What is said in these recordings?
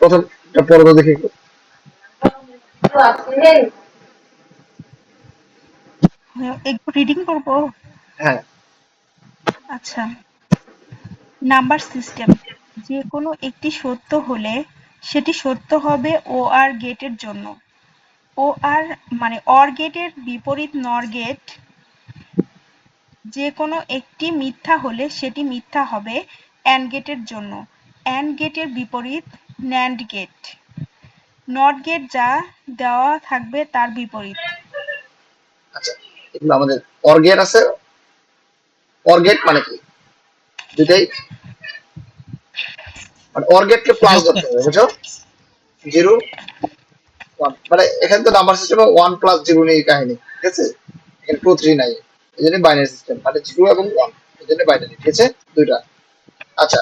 প্রথম পড়ো দেখি। একটু রিডিং করবো। হ্যাঁ, আচ্ছা, নাম্বার সিস্টেম। যে কোনো একটি সত্য হলে সেটি সত্য হবে OR গেটের জন্য। OR মানে OR গেটের বিপরীত NOR গেট। যে কোনো একটি মিথ্যা হলে সেটি মিথ্যা হবে AND গেটের জন্য। AND গেটের বিপরীত NAND গেট। NOT গেট যা দেওয়া থাকবে তার বিপরীত। আচ্ছা, এগুলো আমাদের অর গেট আছে। অর গেট মানে কি? দুটাই মানে অর গেটকে প্লাস ধরতে হবে, বুঝছো? 0 1 মানে এখানে তো নাম্বার সিস্টেমে 1 প্লাস 0 নিয়ে কাহিনী, ঠিক আছে? এখানে 2 3 নাই, এই জন্য বাইনারি সিস্টেম মানে 0 এবং 1, এই জন্য বাইনারি, ঠিক আছে? দুইটা। আচ্ছা,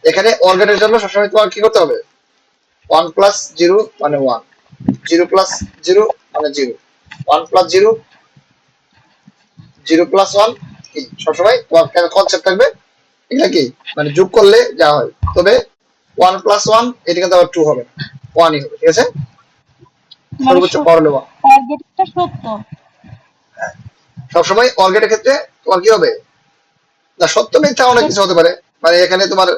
এখানে অর গেটের জন্য সবসময় তোমার কি করতে হবে? 1 প্লাস 0 মানে 1, 0 প্লাস 0 মানে 0, 1 প্লাস 0, 0 প্লাস 1 কি সবসময় তোমার কনসেপ্ট থাকবে এটা কি মানে যোগ করলে যা হয়, তবে 1 প্লাস 1 এটা কিন্তু আবার 2 হবে না, 1ই হবে, ঠিক আছে? মানে সর্বোচ্চ পাওয়ার হলো 1। OR গেটটা সত্য। সবসময় অর গেটের ক্ষেত্রে তোমার কি হবে না, সত্য মিথ্যা অনেক কিছু হতে পারে। মানে এখানে তোমার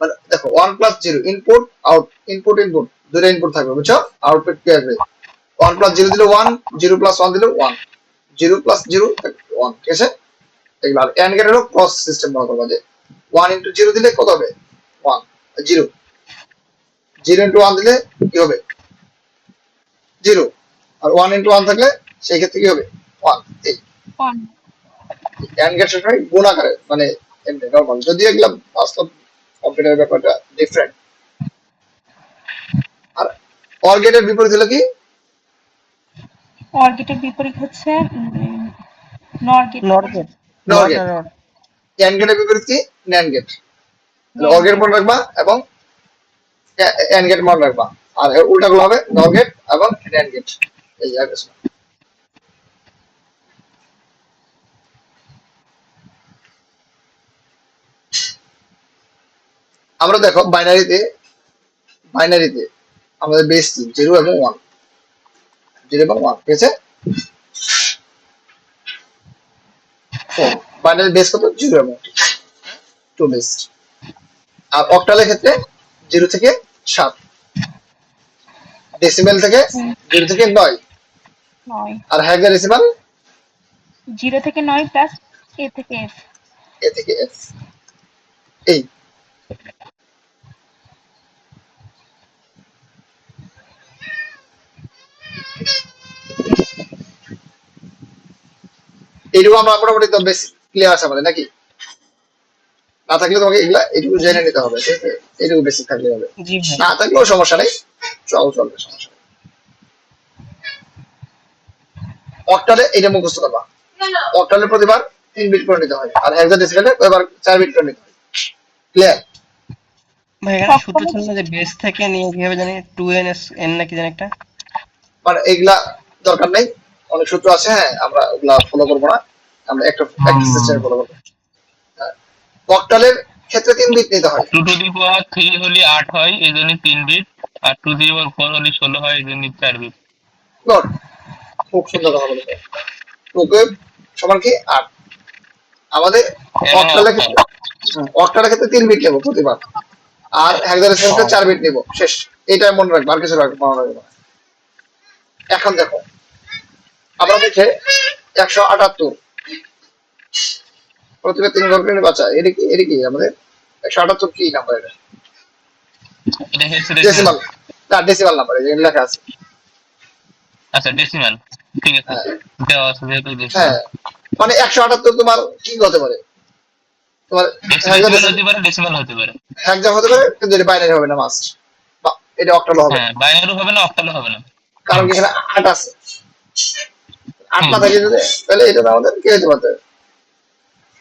মানে দেখো 1 plus 0 input out, input input দুটো ইনপুট থাকবে, বুঝছো? আউটপুট কি আসবে? 1 প্লাস 0 দিলে 1, 0 প্লাস 1 দিলে 1, 0 প্লাস 0 1, ঠিক আছে? এগুলো আর এন্ড গেটেরও ক্রস সিস্টেম মনে করবা যে 1 ইনটু 0 দিলে কত হবে? 1 0, 0 ইনটু 1 দিলে কি হবে? 0, আর 1 ইনটু 1 থাকলে সেই ক্ষেত্রে কি হবে? 1। এই 1 এন্ড গেট সবসময় গুণ আকারে মানে এমনি নরমাল, যদি এগুলা বাস্তব কম্পিউটারের ব্যাপারটা ডিফারেন্ট। আর অর গেটের বিপরীত হলো কি? OR গেটের বিপরীত হচ্ছে NOR gate. Not gate. Nor not gate. Not and গেটের বিপরীত কি? Nand gate. তাহলে অর NAND গেট গেট। মনে রাখবা এবং এন্ড গেট মনে রাখবা, আর উল্টাগুলো হবে নর গেট এবং ন্যান্ড গেট। এই আগে আমরা দেখো বাইনারিতে, বাইনারিতে আমাদের বেস কি? 0 এবং 1, 0 এবং 1, ঠিক আছে? তো বাইনারি বেস কত? 0 এবং 2 বেস। আর অক্টালের ক্ষেত্রে 0 থেকে 7, ডেসিমেল থেকে 0 থেকে 9, 9 আর হেক্সাডেসিমাল 0 থেকে 9 প্লাস A থেকে F। এ থেকে এফ। এই এইটুকু আমরা মোটামুটি তো বেশ ক্লিয়ার আছে আমাদের নাকি? না থাকলে তোমাকে এগুলা এইটুকু জেনে নিতে হবে, ঠিক আছে? এইটুকু বেসিক থাকলে হবে, জি ভাই। না থাকলেও সমস্যা নেই, চলবে, সমস্যা নেই। অক্টালে এটা মুখস্থ করবা, অক্টালে প্রতিবার 3 বিট করে নিতে হয়, আর হেক্সাডেসিমালে প্রতিবার 4 বিট করে নিতে হয়। ক্লিয়ার? ভাই এখানে সূত্র ছিল না যে বেস থেকে নিয়ে কিভাবে জানি 2n নাকি জানি একটা। মানে এইগুলা দরকার নেই, অনেক সূত্র আছে, হ্যাঁ আমরা ওগুলা ফলো করবো না, আমরা একটা সিস্টেম ফলো করবো। অক্টালের ক্ষেত্রে 3 বিট নিতে হয়। 2 টু দি পাওয়ার 3 হলে 8 হয়, এই জন্য 3 বিট। আর 2 টু দি পাওয়ার 4 হলে 16 হয়, এই জন্য 4 বিট। গুড, খুব সুন্দর কথা বলেছে। টুকে সমান কি 8। আমাদের এবং অক্টালের ক্ষেত্রে, অক্টালের ক্ষেত্রে 3 বিট নেবো প্রতিবার, আর হেক্সাডেসিমালে 4 বিট নেবো, শেষ। এটা মনে রাখবো, আর কিছু মনে রাখবো না। এখন দেখো আমরা মুখে 178 প্রতিবার 3 ঘর করে বাঁচা, এটা কি আমাদের 178 কি নাম্বার? এটা এটা হেক্সাডেসিমাল। ডেসিমাল, না ডেসিমাল নাম্বার এই লেখা আছে। আচ্ছা, ডেসিমাল, ঠিক আছে, হ্যাঁ দেওয়া আছে যেহেতু ডেসিমাল। হ্যাঁ, মানে 178 তোমার কি হতে পারে? তোমার হেক্সাডেসিমাল হতে পারে, ডেসিমাল হতে পারে। হেক্সা হতে পারে, কিন্তু এটা বাইনারি হবে না, মাস্ট। এটা অক্টাল হবে, হ্যাঁ, বাইনারি হবে না, অক্টালও হবে না। কারণ কি এখানে 8 আছে, 8 হুম। না থাকে যদি, তাহলে এটা আমাদের কি হতে পারে?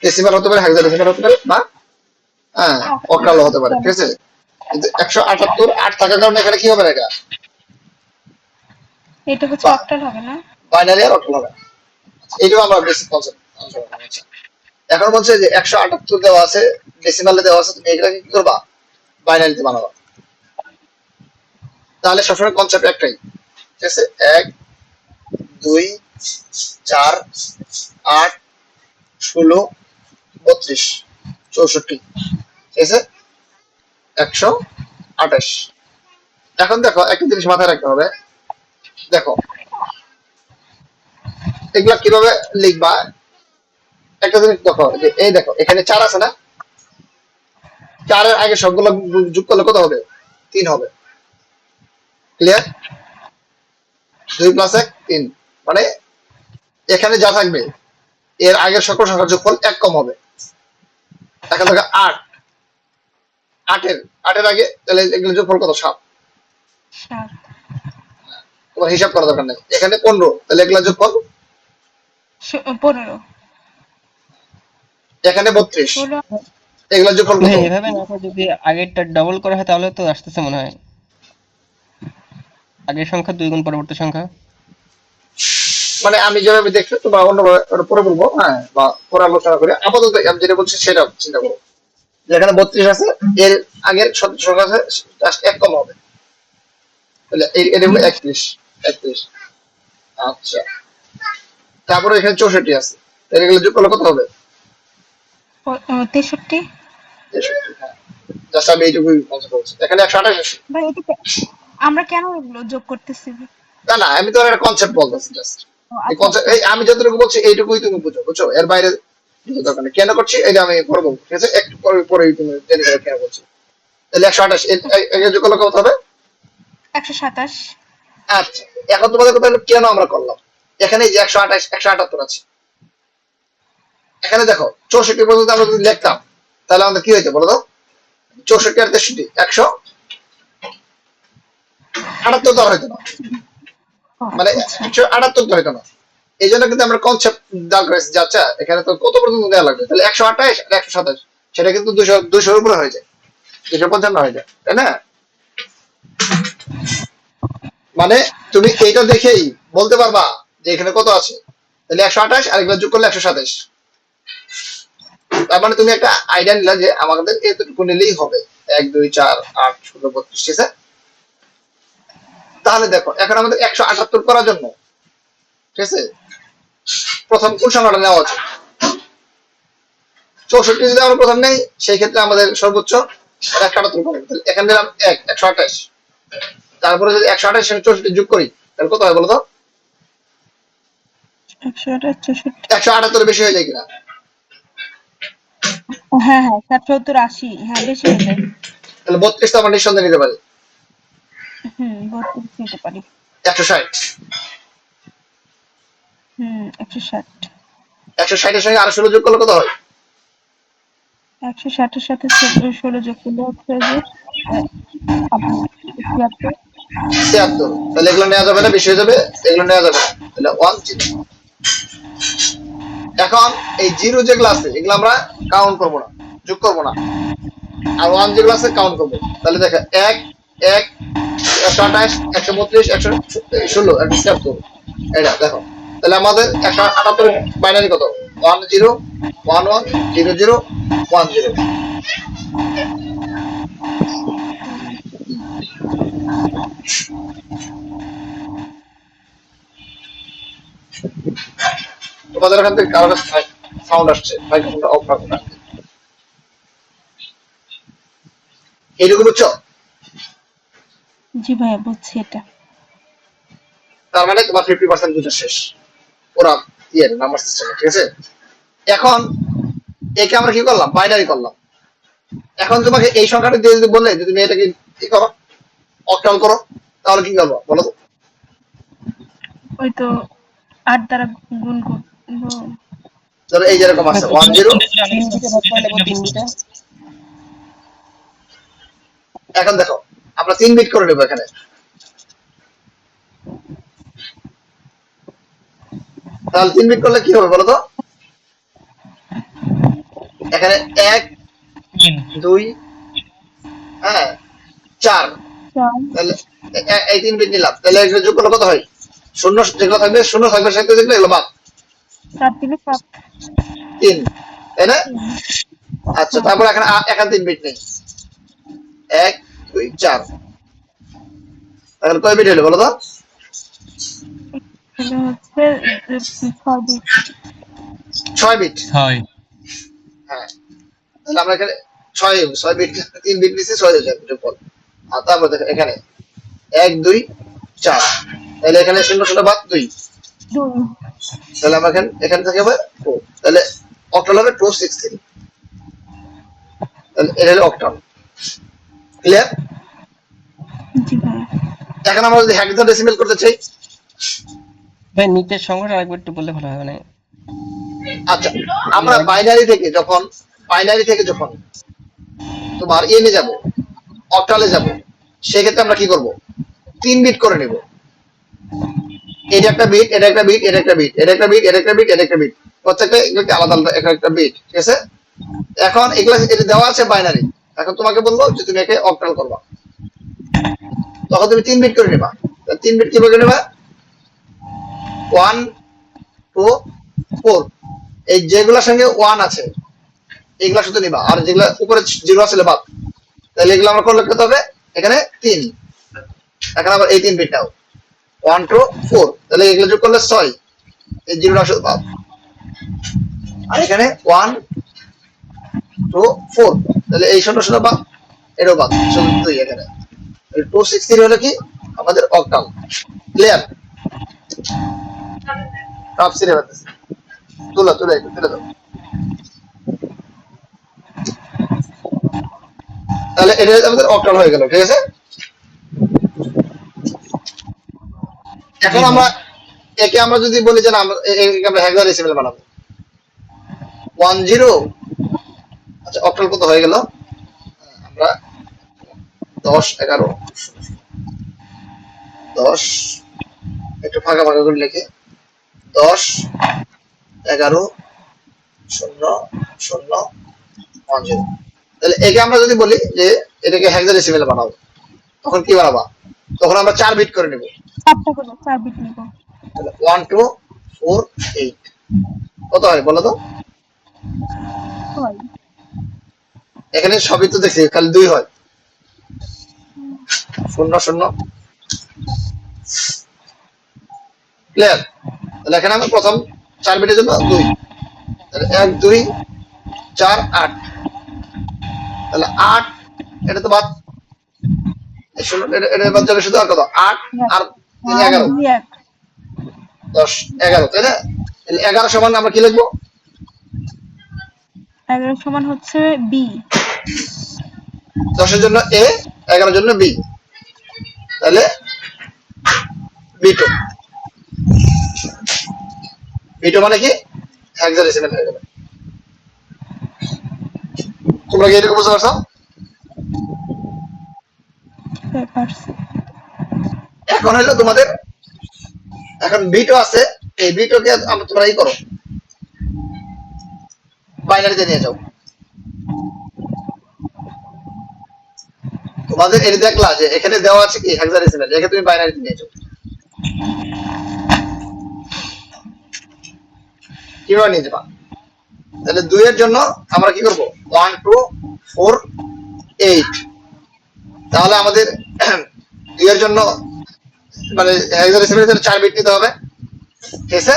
ডেসিমাল হতে পারে, হেক্সাডেসিমাল হতে পারে, বা হ্যাঁ অক্টাল হতে পারে, ঠিক আছে? কিন্তু 178 8 থাকার কারণে এখানে কি হবে না? এটা এটা হচ্ছে অক্টাল হবে না? বাইনারি আর অক্টাল হবে। এটাও আমরা বেসিক কনসেপ্ট। এখন বলছে যে 178 দেওয়া আছে, ডেসিমালে দেওয়া আছে, তুমি এটাকে কি করবা? বাইনারিতে বানাবা। তাহলে সবসময় কনসেপ্ট একটাই, ঠিক আছে? 1 2 4 8 16 32 64, ঠিক আছে? 128। এখন দেখো একটা জিনিস মাথায় রাখতে হবে, দেখো এগুলা কিভাবে লিখবা। একটা জিনিস দেখো, যে এই দেখো এখানে 4 আছে না, 4 এর আগে সবগুলো যোগ করলে কত হবে? 3 হবে। ক্লিয়ার? 2 + 1 3, মানে এখানে যা থাকবে এর আগের সকল সংখ্যার যোগফল 1 কম হবে। এখন দেখো 8, 8 এর আগে তাহলে এগুলো যোগফল কত? 7। 7 তোমার হিসাব করার দরকার নেই। এখানে 15, তাহলে এগুলো যোগফল 15 এখানে 32, 16 এগুলো যোগফল কত? ভাই এভাবে না করে যদি আগেরটা ডবল করা হয় তাহলে তো আসতেছে মনে হয়, আগের সংখ্যা 2 গুণ পরবর্তী সংখ্যা। মানে আমি যেভাবে দেখছি তোমরা অন্যভাবে পরে বলবো, হ্যাঁ, বা পরে আলোচনা করি। আপাতত আমি যেটা বলছি সেটা চিন্তা করো। যেখানে 32 আছে, এর আগের সংখ্যা আছে জাস্ট 1 কম হবে, তাহলে এটা হলো 31। 31, আচ্ছা। তারপরে এখানে 64 আছে, তাহলে এগুলো যোগ করলে কত হবে? 63। 63, হ্যাঁ। জাস্ট আমি এইটুকুই বলতে বলছি। এখানে 128 আছে। ভাই এটা আমরা কেন এগুলো যোগ করতেছি? না না, আমি তো একটা কনসেপ্ট বলতেছি জাস্ট। এই আচ্ছা কনসেপ্ট, এই আমি যতটুকু বলছি এইটুকুই তুমি বুঝো, বুঝছো? এর বাইরে বুঝার দরকার নেই। কেন করছি এটা আমি পরে বলবো, ঠিক আছে? একটু পরে পরেই তুমি জেনে যাবে কেন বলছি। তাহলে 128 এর যোগ করলে কত হবে? 127। আচ্ছা, এখন তোমাদের কথা হলো কেন আমরা করলাম। এখানে যে 128 178 আছে, এখানে দেখো 64 পর্যন্ত আমরা যদি লিখতাম তাহলে আমাদের কি হইতো বলো তো? 64 আর 63 178 তো আর হইতো না, মানে আচ্ছা 178 তো হইতো না। এই জন্য কিন্তু আমরা কনসেপ্ট দাঁড় করেছি। আচ্ছা, এখানে তো কত পর্যন্ত দেওয়া লাগবে? তাহলে 128 আর 127, সেটা কিন্তু 200 উপরে হয়ে যায়, 255 হয়ে যায়, তাই না? মানে তুমি এইটা দেখেই বলতে পারবা যে এখানে কত আছে। তাহলে 128 আর এগুলো যোগ করলে 127। তার মানে তুমি একটা আইডিয়া নিলা যে আমাদের এতটুকু নিলেই হবে। 1 2 4 8 16 32, ঠিক আছে? তাহলে দেখো এখন আমাদের 178 করার জন্য, ঠিক আছে, প্রথম কোন সংখ্যাটা নেওয়া উচিত? 64 যদি আমরা প্রথম নেই, সেই ক্ষেত্রে আমাদের সর্বোচ্চ 178 পাবো। তাহলে এখানে দিলাম 128, তারপরে যদি 128 সঙ্গে 64 যোগ করি তাহলে কত হয় বলো তো? 128 64। 178 বেশি হয়ে যায় কিনা? হ্যাঁ হ্যাঁ 60 70 80, হ্যাঁ বেশি হয়ে যায়। তাহলে 32 তো আমরা নিঃসন্দেহে নিতে পারি। 32 নিতে পারি। 160, 160। 160 এর সঙ্গে আরো 16 যোগ করলে কত হয়? 160 এর সাথে 16 যোগ করলে হচ্ছে যে 76। 76, তাহলে এগুলো নেওয়া যাবে না, বেশি হয়ে যাবে, এগুলো নেওয়া যাবে না, তাহলে 10। এখন এই জিরো যেগুলো আছে এগুলো আমরা কাউন্ট করবো না, যোগ করবো না, আর 1 যেগুলো আছে কাউন্ট করবো। তাহলে দেখো 1 1 128 132 116 177, এটা দেখো। তাহলে আমাদের 178 বাইনারি কত? 1 0 1 1 0 0 1 0। তোমাদের ওখান থেকে কারো সাউন্ড আসছে, মাইক্রোফোনটা অফ রাখো না। এইটুকু বুঝছো? জি ভাইয়া বুঝছি এটা। তার মানে তোমার 50% বুঝা শেষ ওরা নাম্বার সিস্টেমে, ঠিক আছে? এখন একে আমরা কি করলাম? বাইনারি করলাম। এখন তোমাকে এই সংখ্যাটা দিয়ে যদি বললে যে তুমি এটাকে কি করো, অক্টাল করো, তাহলে কি করবো বলো তো? ওই তো 8 দ্বারা গুণ করব। ধরো এই যেরকম আছে 1 0। 3 বিটে ভাগ করে নেবো, 3 বিটে। এখন দেখো আমরা 3 বিট করে নেবো এখানে। তাহলে 3 বিট করলে কি হবে বলো তো? এখানে 1 2 হ্যাঁ 4, তাহলে এই 3 বিট নিলাম, তাহলে এগুলো যোগ করলে কত হয়? শূন্য যেগুলো থাকবে, শূন্য থাকবে সাথে যেগুলো, এগুলো বাদ। 4 3 7। 3, তাই না? আচ্ছা, তারপর এখানে 3 বিট নেই, 1 2 4, এখন কয় বিট হলো বলো তো? এটা হচ্ছে 6 বিট। 6 বিট। 6 হ্যাঁ, তাহলে আমরা এখানে 6 বিট, 3 বিট নিচ্ছি, 6 হয়ে যাবে যোগফল। আর তারপর দেখো এখানে 1 2 4, তাহলে এখানে 0 0 বাদ 2, 2 তাহলে আমরা এখানে থেকে হবে 4, তাহলে অক্টাল হবে 263, তাহলে এটা হলো অক্টাল। ক্লিয়ার? জি ভাই। এখন আমরা যদি হেক্সাডেসিমেল করতে চাই, ভাই নিচের সংখ্যাটা আরেকবার একটু বললে ভালো হবে না? আচ্ছা আমরা বাইনারি থেকে যখন তোমার এনে যাব, অক্টালে যাব, সেক্ষেত্রে আমরা কি করব? 3 বিট করে নিব। এটা একটা বিট, এটা একটা বিট, এটা একটা বিট, এটা একটা বিট, এটা একটা বিট, এটা একটা বিট, প্রত্যেকটা এগুলোকে আলাদা আলাদা একটা বিট, ঠিক আছে? এখন এগুলো এটা দেওয়া আছে বাইনারি, এখন তোমাকে বলবো যে তুমি একে অক্টাল করবা, তখন তুমি 3 বিট করে নিবা। 3 বিট কিভাবে করে নিবা? 1 2 4, এই যেগুলোর সঙ্গে 1 আছে এগুলা শুধু নিবা, আর যেগুলা উপরে 0 আছে বাদ, তাহলে এগুলো আমরা করলে কত হবে? এখানে 3, এখন আবার এই 3 বিট নাও, 1 2 4, তাহলে এগুলো যোগ করলে 6, এই 0টা শুধু বাদ, আর এখানে 1 2 4, তাহলে এই 0 0 বাদ, এটাও বাদ, শুধু 2 এখানে। 263 হলো কি আমাদের অক্টাল। ক্লিয়ার? টপ সিরে বাতাস তুলে একটু তুলে দাও। তাহলে এটা আমাদের অক্টাল হয়ে গেল, ঠিক আছে? এখন আমরা একে আমরা যদি বলি যে না একে আমরা হেক্সাডেসিমেল বানাবো 10, আচ্ছা অক্টাল কত হয়ে গেল? আমরা 10 11 10, একটু ফাঁকা ফাঁকা করে লিখে 10 11 0 0 10, তাহলে একে আমরা যদি বলি যে এটাকে হেক্সাডেসিমেল বানাবো, তখন কি বানাবা? তখন আমরা 4 বিট করে নিব, 4টা করে 4 বিট নিব। তাহলে 1 2 4 8, কত হয় বলো তো? 6 এখানে সবই তো দেখছি, খালি 2 হয়, 0 0। ক্লিয়ার? তাহলে এখানে আমরা প্রথম 4 বিটের জন্য 2, তাহলে 1 2 4 8, তাহলে 8, এটা তো বাদ, এটা বাদ যাবে শুধু, আর কত? 8 আর 3 11, 10 11, তাই না? তাহলে 11 সমান আমরা কি লিখবো? 11 সমান হচ্ছে বি। 10 এর জন্য এ, 11 এর জন্য বি, তাহলে বিটো, বিটো মানে কি? হেক্সাডেসিমেল হয়ে গেল। তোমরা কি এটুকু বুঝতে পারছো? এখন হলো তোমাদের, এখন বিটো আছে, এই বিটোকে তোমরা এই করো, বাইনারিতে নিয়ে যাও। তোমাদের এটা দেখলা যে এখানে দেওয়া আছে কি হেক্সাডেসিমেল, এখানে তুমি বাইনারিতে নিয়ে যাও। কিভাবে নিয়ে যাবা? তাহলে 2 এর জন্য আমরা কি করব? 1 2 4 8, তাহলে আমাদের 2 এর জন্য মানে হেক্সাডেসিমেলের জন্য 4 বিট নিতে হবে, ঠিক আছে?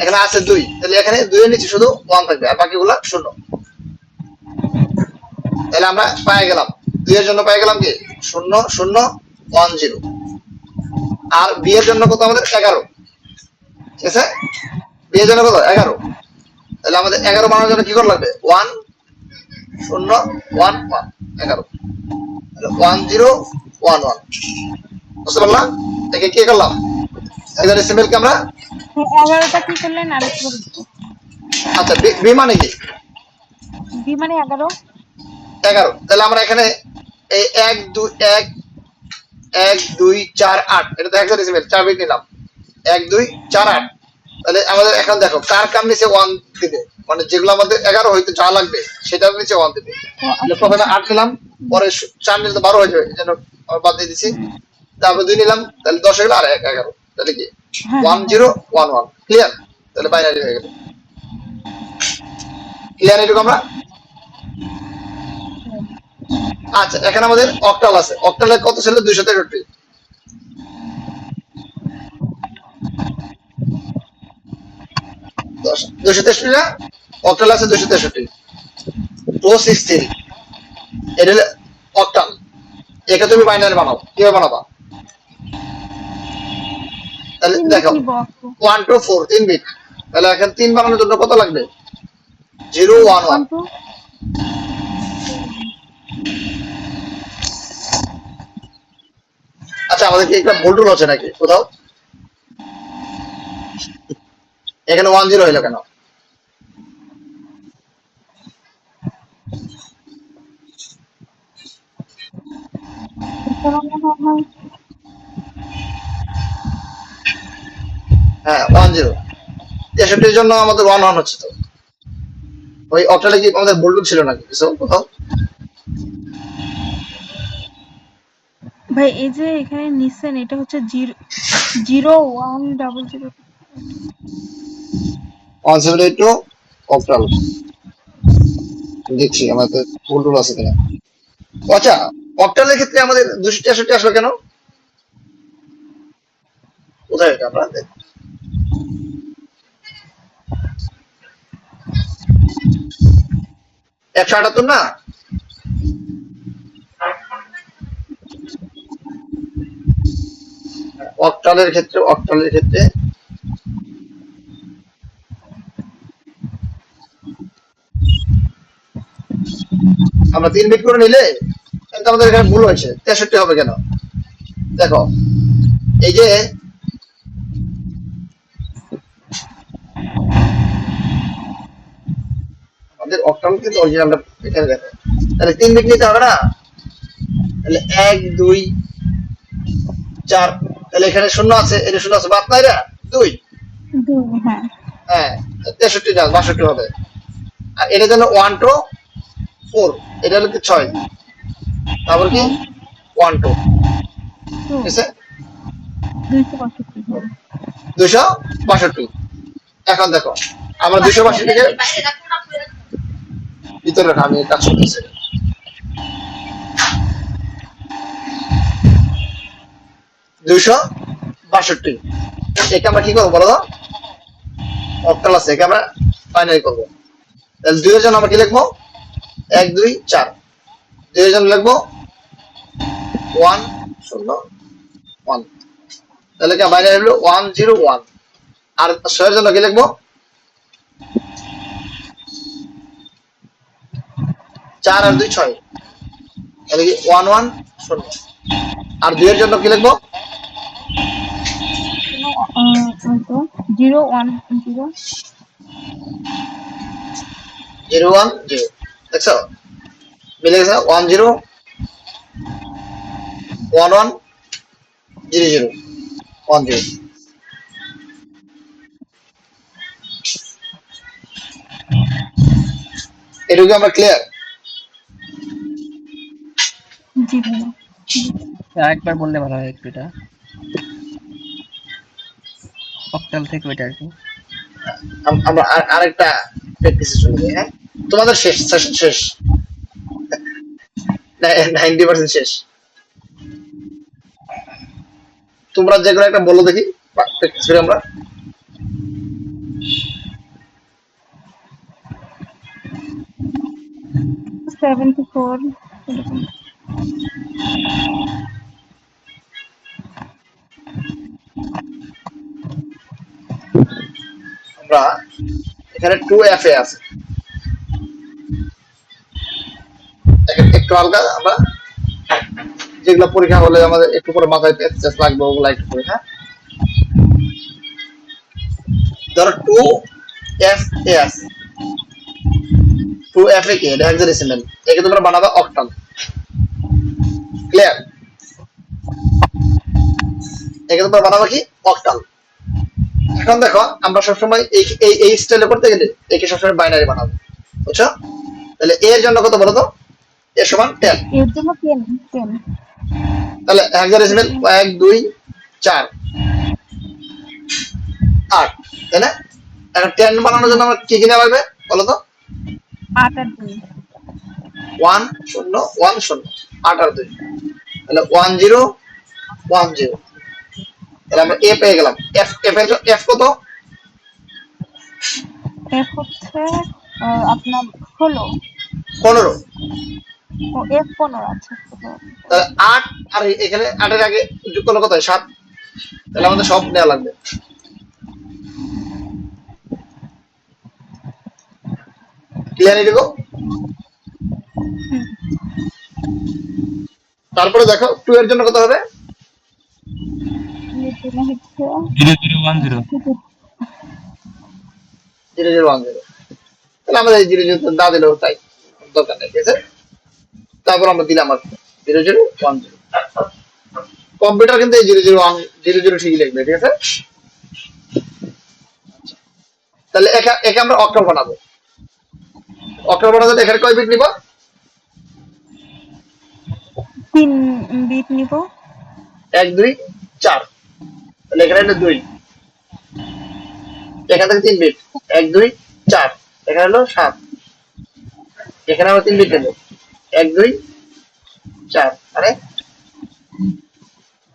এখানে আছে 2, তাহলে এখানে 2 এর নিচে শুধু 1 থাকবে, আর বাকিগুলো 0। তাহলে আমরা পেয়ে গেলাম 2 এর জন্য পেয়ে গেলাম কি 0 0 1 0, আর বি এর জন্য কত আমাদের 11, ঠিক আছে? বি এর জন্য কত? 11, তাহলে আমাদের 11 বানানোর জন্য কি করা লাগবে? 1 0 1 1, 11, 1 0 1 1, বুঝতে পারলাম? একে কি করলাম? হেক্সাডেসিমেল কে আমরা 11টা কি করলেন আরেকবার? আচ্ছা বি মানে কি? বি মানে 11। 11, তাহলে আমরা এখানে এই 1 2 1 1 2 4 8, এটা তো হেক্সাডেসিমেল, 4 বিট নিলাম, 1 2 4 8, তাহলে আমাদের এখন দেখো কার কাম নিচে 1 দিবে, মানে যেগুলো আমাদের 11 হইতে যা লাগবে সেটার নিচে 1 দিবে। তাহলে প্রথমে 8 নিলাম, পরে 4 নিলে তো 12 হয়ে যাবে, এজন্য আমরা বাদ দিয়ে দিছি, তারপর 2 নিলাম, তাহলে 10 হয়ে গেল, আর 1 11, তাহলে কি 1 0 1 1। ক্লিয়ার? তাহলে বাইনারি হয়ে গেল। ক্লিয়ার এটুকু আমরা? আচ্ছা এখানে আমাদের অক্টাল আছে, অক্টালে কত ছিল? 263, 263 না অক্টাল আছে 263 263 এটা হলো অক্টাল এটা তুমি বাইনারি বানাও কিভাবে বানাবা তাহলে দেখো 1 to 4 3 বিট তাহলে এখন 3 বানানোর জন্য কত লাগবে 0 1 1 আচ্ছা আমাদের কি একটা ভুল টুল হচ্ছে নাকি কোথাও এখানে 1 0 হলো কেন হ্যাঁ 1 0 63 এর জন্য আমাদের 1 1 হচ্ছে তো ওই অপশনে কি আমাদের ভুল টুল ছিল নাকি কিছু কোথাও ভাই এই যে এখানে নিছেন এটা হচ্ছে 0 1 0 0 172 অক্টাল দেখছি আমাদের ভুল টুল আছে কিনা আচ্ছা অক্টালের ক্ষেত্রে আমাদের 263 আসলো কেন কোথায় এটা আমরা 178 না অক্টালের ক্ষেত্রে আমরা 3 বিট করে নিলে কিন্তু আমাদের এখানে ভুল হয়েছে 63 হবে কেন দেখো এই যে আমাদের অক্টাল কিন্তু অরিজিনালটা এখানে দেখো তাহলে 3 বিট নিতে হবে না তাহলে 1 2 4 তাহলে এখানে শূন্য আছে এটা শূন্য আছে বাদ নাই রে 2 হ্যাঁ হ্যাঁ 63 না 62 হবে আর এটা যেন 1 to 4 এটা হলো কি 6 তারপর কি 1 2 ঠিক আছে 262 এখন দেখো আমরা 262 থেকে ভিতরে রাখা আমি কাজ করতেছি 262 একে আমরা কি করবো বলো তো অক্টাল আছে একে আমরা বাইনারি করবো তাহলে 2 এর জন্য আমরা কি লিখবো 1 2 4 2 এর জন্য লিখবো 1 0 1 তাহলে কি বাইনারি হলো 1 0 1 আর 6 এর জন্য কি লিখবো 4 আর 2 6 তাহলে কি 1 1 0 আর 2 এর জন্য কি লিখবো 0 1 0 0 1 0 দেখছো মিলে গেছে 1 0 1 1 0 0 1 0 এটুকু আমরা ক্লিয়ার জি ভাইয়া একবার বললে ভালো হয় একটু এটা অক্টাল থেকে ওইটা আর কি আমরা আরেকটা প্র্যাকটিসে চলে যাই হ্যাঁ তোমাদের শেষ সেশন শেষ 90% শেষ তোমরা যেগুলো একটা বলো দেখি প্র্যাকটিস করি আমরা 74 এরকম আমরা এখানে 2FA আছে একটু হালকা আমরা যেগুলো পরীক্ষা হলে আমাদের একটু করে মাথায় টেস্ট লাগবে ওগুলো একটু করে হ্যাঁ ধরো 2FA আছে 2FA কি এটা হেক্সাডেসিমাল একে তোমরা বানাবে অক্টাল ক্লিয়ার একে তোমরা বানাবে কি অক্টাল এখন দেখো আমরা সবসময় এই স্টাইলে করতে গেলে একে সবসময় বাইনারি বানাবো বুঝছো তাহলে এ এর জন্য কত বলো তো এ সমান 10 এর জন্য 10 তাহলে হেক্সাডেসিমাল 1 2 4 8 তাই না এখন 10 বানানোর জন্য আমরা কি কি নেওয়া লাগবে বলো তো 8 আর 2 1 0 1 0 8 আর 2 তাহলে 1 0 1 0 তাহলে আমরা এ পেয়ে গেলাম এফ এফ এর এফ কত F হচ্ছে আপনার 16 15। ও F 15 আছে। তাহলে 8 আর এখানে 8 এর আগে যোগ করলে কত হয়? 7। তাহলে আমাদের সব নেওয়া লাগবে। ক্লিয়ার এটুকু? তারপরে দেখো 2 এর জন্য কত হবে? এটা হচ্ছে 0010। 0010। তাহলে আমাদের এই 00 না দিলেও তাই, দরকার নেই, ঠিক আছে? তারপর আমরা দিলাম আর 0010। কম্পিউটার কিন্তু এই 00 ঠিকই লিখবে, ঠিক আছে? তাহলে একে আমরা অক্টাল বানাবো। অক্টাল বানাতে এখানে কয় বিট নিব? 3 বিট নিব। 1 2 4। তাহলে এখানে হলো 2, এখান থেকে 3 বিট। 1 2 4, এখানে হলো 7, এখানে আমরা 3 বিট নেব। 1 2 4 মানে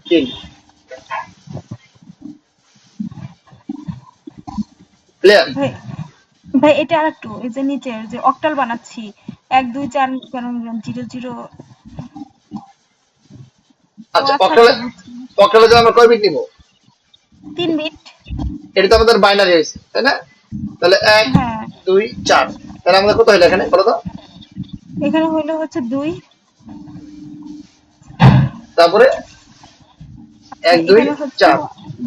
3। ক্লিয়ার? ভাই ভাই এটা আরেকটু এই যে নিচের যে অক্টাল বানাচ্ছি 1 2 4 কেন 00 ও আচ্ছা, আচ্ছা অক্টালে আচ্ছা বুঝছি। অক্টালে যে আমরা কয় বিট নিব? 3 বিট। এটা তো আমাদের বাইনারি হয়েছে, তাই না? তাহলে 1 হ্যাঁ 2 4, তাহলে আমাদের কত হলো এখানে বলো তো? এখানে হইলো হচ্ছে 2। তারপরে 1 2 এখানে হচ্ছে 4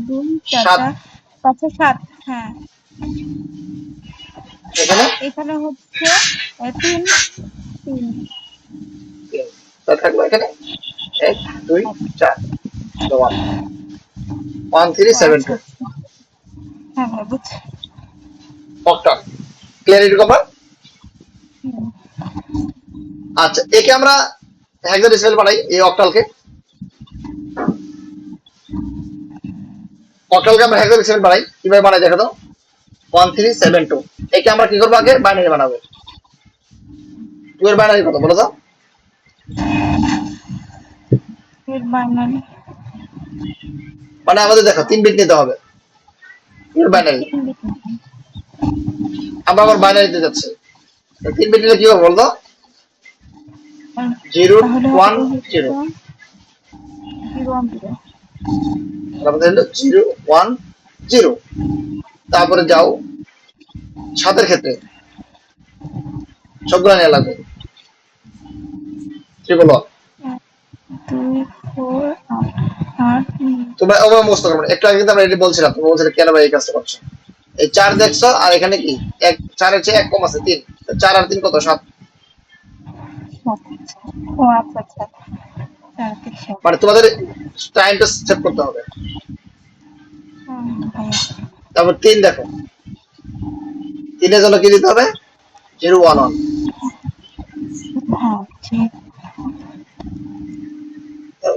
2 4 7, 5 7। হ্যাঁ এখানে এখানে হচ্ছে 3 3। 3, তাহলে থাকলো এখানে 1 2 4 1 1 3 ও 7 আচ্ছা 2 আচ্ছা। হ্যাঁ ভাই বুঝছি। অক্টাল। ক্লিয়ার এটুকু আমার? হুম। আচ্ছা, একে আমরা হেক্সাডেসিমাল বানাই। এই অক্টালকে আমরা হেক্সাডেসিমাল বানাই। কিভাবে বানাই দেখো তো? 1372। একে আমরা কি করবো? আগে বাইনারি বানাবো। 2 এর বাইনারি কত বলো তো? এর বাইনারি মানে আমাদের দেখো 3 বিট নিতে হবে। 2 এর বাইনারি 3 বিট। আমরা আবার বাইনারিতে যাচ্ছি। 3 বিট নিলে কি হবে বলতো? 0 তাহলে 1 হবে হচ্ছে 0। 0 1 0। আমাদের হলো 0 1 0। তারপরে যাও 7 এর ক্ষেত্রে সবগুলো নেওয়া লাগবে। 3 2 4 8 তোমরা ওভাবে মুখস্থ করবে। একটু আগে কিন্তু আমরা এটা বলছিলাম, তুমি বলছিলে কেন ভাই এই কাজটা করছো? এই 4 দেখছো, আর এখানে কি 1 4 এর চেয়ে 1 কম আছে 3। 4 আর 3 কত? 7। 7। ও আচ্ছা আচ্ছা 4 থেকে 7। মানে তোমাদের টাইমটা সেভ করতে হবে। ভাইয়া তারপর 3 দেখো, 3 এর জন্য কি দিতে হবে? 0 1 1। হ্যাঁ ঠিক।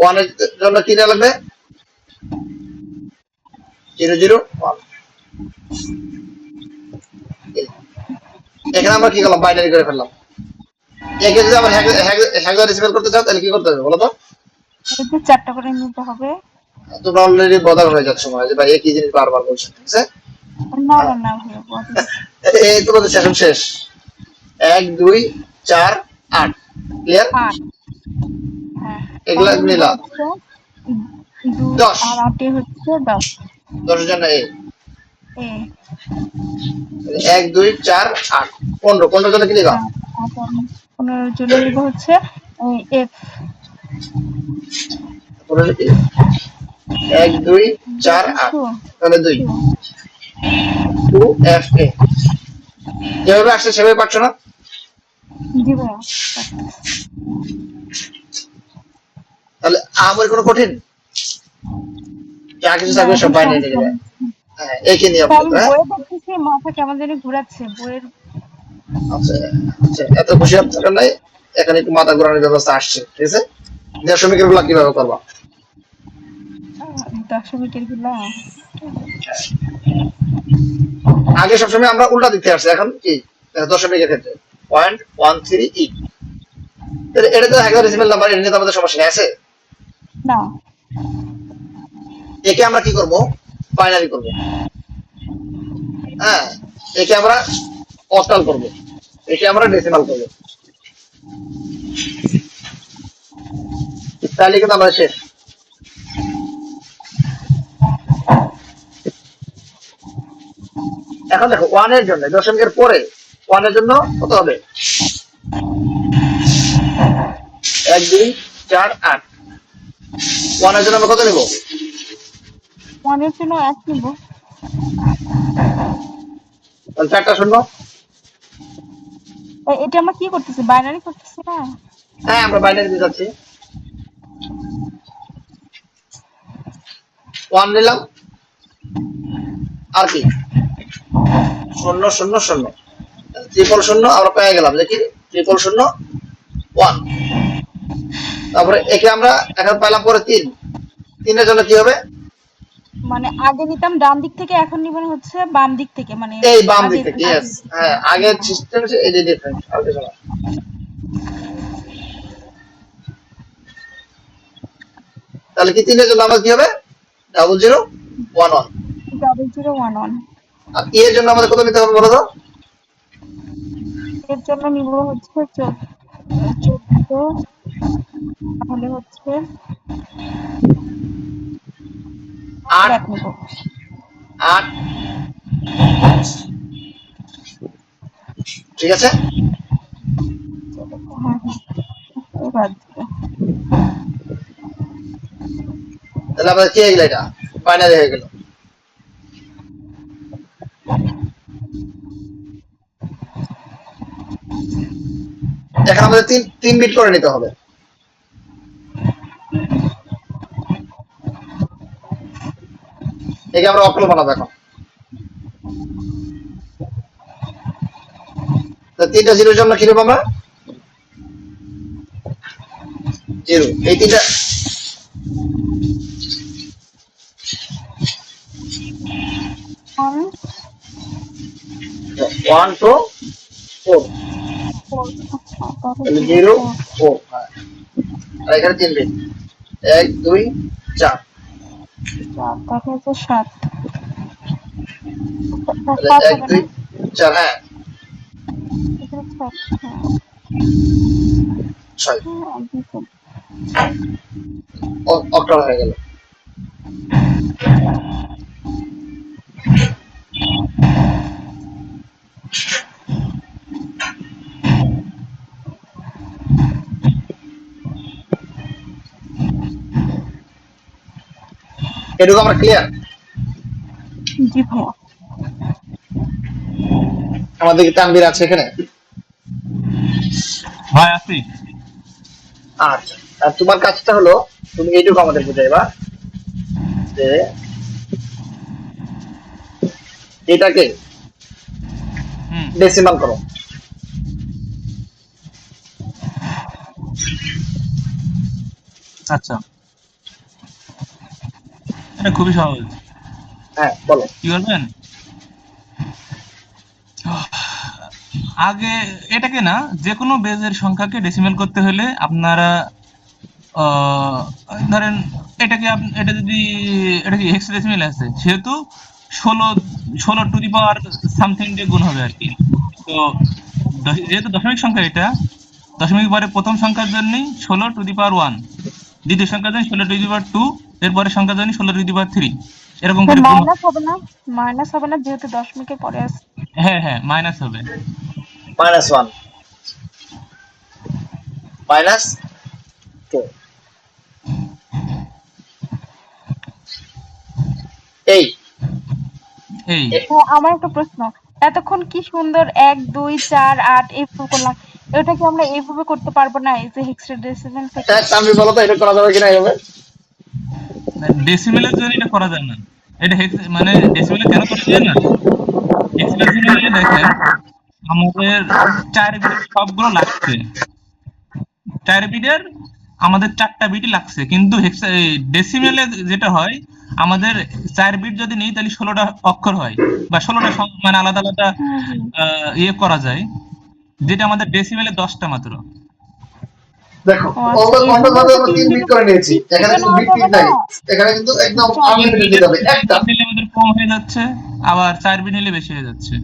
1 এর জন্য কি দেওয়া লাগবে? 0 0 1। এখানে আমরা কি করলাম? বাইনারি করে ফেললাম। একে যদি আমরা হেক্সাডেসিমাল করতে চাও তাহলে কি করতে হবে বলো তো? এতে 4টা করে নিতে হবে। তোমরা অলরেডি বদার হয়ে যাচ্ছ মনে হয় যে ভাই একই জিনিস বারবার বলছো, ঠিক আছে? না না না ভাইয়া বলো। এই তোমাদের সেশন শেষ। 1 2 4 8। ক্লিয়ার? 8। হ্যাঁ এগুলা তাহলে নিব নিলাম হচ্ছে 2 10। আর 8 হচ্ছে 10। 10 এর জন্য এ এ 1 2 4 8 15। 15 জন্য কি নিবা? হ্যাঁ এখন 15 জন্য নিব হচ্ছে এফ। 15 কি? 1 2 4 8, তাহলে 2 2 এফ এ। যেভাবে আসছে সেভাবে পাচ্ছ না? জি ভাইয়া। তাহলে আমার কোনো কঠিন যা কিছু না থাকবে সব এখন বাইনারি সহজ নিয়ে যাবে। মনে হচ্ছে। হ্যাঁ, একে নিয়ে আমি আপাতত। হ্যাঁ, বইয়ে দেখতেছি মাথা কেমন জানি ঘুরাচ্ছে বইয়ের। আচ্ছা আচ্ছা, এত খুশি হওয়ার দরকার নাই। এখানে একটু মাথা ঘোরানোর ব্যবস্থা আসছে, ঠিক আছে? দশমিকের গুলা কিভাবে করবা? দশমিকের গুলা আগে সবসময় আমরা উল্টা দিতে আসছি, এখন কি দশমিকের ক্ষেত্রে 0.13 ই। এটা তো হেক্সাডেসিমাল নাম্বার, এটা নিয়ে তো আমাদের সমস্যা নেই, আছে? না। একে আমরা কি করব? বাইনারি করব। হ্যাঁ, একে আমরা অক্টাল করব, একে আমরা ডেসিমাল করব, তাহলে কিন্তু আমরা শেষ। এখন দেখো 1 এর জন্য, দশমিকের পরে 1 এর জন্য কত হবে? 1 2 4 8। 1 এর জন্য আমরা কত নেব? 1 এর জন্য 1 নিব। তাহলে 4টা শূন্য। এটা আমরা কি করতেছি, বাইনারি করতেছি না? হ্যাঁ, আমরা বাইনারি দিয়ে যাচ্ছি। 1 নিলাম, আর কি 0 0 0, ট্রিপল 0 আমরা পেয়ে গেলাম, দেখি ট্রিপল 0 1। তারপরে একে আমরা এখন পেলাম পরে 3। 3 এর জন্য কি হবে? মানে আগে নিতাম ডান দিক থেকে, এখন নিবেন হচ্ছে বাম দিক থেকে, মানে এই বাম আগে দিক থেকে, ইয়েস। হ্যাঁ, আগের সিস্টেম হচ্ছে এই যে ডিফারেন্স, আর কিছু না। তাহলে কি 3 এর জন্য আমাদের কি হবে? 0 0 1 1। 0011। আর E এর জন্য আমাদের কত নিতে হবে বলো তো? এর জন্য নিব হচ্ছে 14, তাহলে হচ্ছে 8 1 নিব। 8, ঠিক আছে। হ্যাঁ হ্যাঁ, এবার দিবো। তাহলে আমাদের কি হয়ে গেল? এটা বাইনারি হয়ে গেল। এখন আমাদের 3 বিট করে নিতে হবে। একে আমরা অক্টাল বানাবো এখন। তো 3টা জিরোর জন্য কি নেবো আমরা? 0। এই 3টা 1 1 2 4, 4, তাহলে 0 4। হ্যাঁ, আর এখানে 3 বিট 1 2 4, তাহলে হচ্ছে 7। তাহলে 7 1 হবে 2 না? 4, হ্যাঁ এখানে 7, হ্যাঁ 6, দিতাম। অক্টাল হয়ে গেল। এটুকু আমরা ক্লিয়ার? জি ভাইয়া। আমাদের কি তানভীর আছে এখানে? ভাই আসি। আচ্ছা, আর তোমার কাজটা হলো তুমি এইটুকু আমাদের বুঝাইবা যে এটাকে হুম, ডেসিমাল করো। আচ্ছা, এটা খুবই সহজ। হ্যাঁ বলো। কি করবেন? আগে এটাকে না, যে কোনো বেজের সংখ্যাকে ডেসিমেল করতে হলে আপনারা আহ, ধরেন এটা যদি এটা কি হেক্সাডেসিমেল আছে, সেহেতু 16 টু দি পাওয়ার সামথিং দিয়ে গুণ হবে আর কি। তো যেহেতু দশমিক সংখ্যা, এটা দশমিক পরে প্রথম সংখ্যার জন্যই 16 টু দি পাওয়ার 1, দ্বিতীয় সংখ্যার জন্য 16 টু দি পাওয়ার 2, এরপরে সংখ্যার জন্য 16 টু দি পাওয়ার 3, এরকম করে গুণ হবে। মাইনাস হবে না? মাইনাস হবে না যেহেতু দশমিকের পরে আছে। হ্যাঁ হ্যাঁ, মাইনাস হবে। -1 -2 এই এই আমার একটা প্রশ্ন, এতক্ষণ কি সুন্দর 1 2 4 8 এইভাবে করলাম, এটা কি আমরা এইভাবে করতে পারবো না এই যে হেক্সাডেসিমাল থেকে? তানভীর বলো তো এটা করা যাবে কিনা এইভাবে? ডেসিমেলের জন্য এটা করা যায় না। এটা মানে ডেসিমেলে কেন করা যায় না? হেক্সাডেসিমেলে দেখেন, আমাদের 4 বিটের সবগুলো লাগছে, 4 বিটের আমাদের 4টা বিটই লাগছে, কিন্তু ডেসিমেলে যেটা হয়, আমাদের 4 বিট যদি নেই তাহলে 16টা অক্ষর হয়, বা 16টা মানে আলাদা আলাদা ইয়ে করা যায়, যেটা আমাদের ডেসিমেলে 10টা মাত্র। দেখো, ও আচ্ছা, অন্য এর জন্য ভাবে হচ্ছে আমরা 3 3 বিট বিট করে নিয়েছি, এখানে কিন্তু নেওয়া বিট যাবে নাই, না? এখানে কিন্তু একদম তিন আনলিমিটেড বিটের দিতে হবে তিন একটা। বিট নিলে আমাদের কম হয়ে যাচ্ছে, আবার 4 বিট নিলে বেশি হয়ে যাচ্ছে।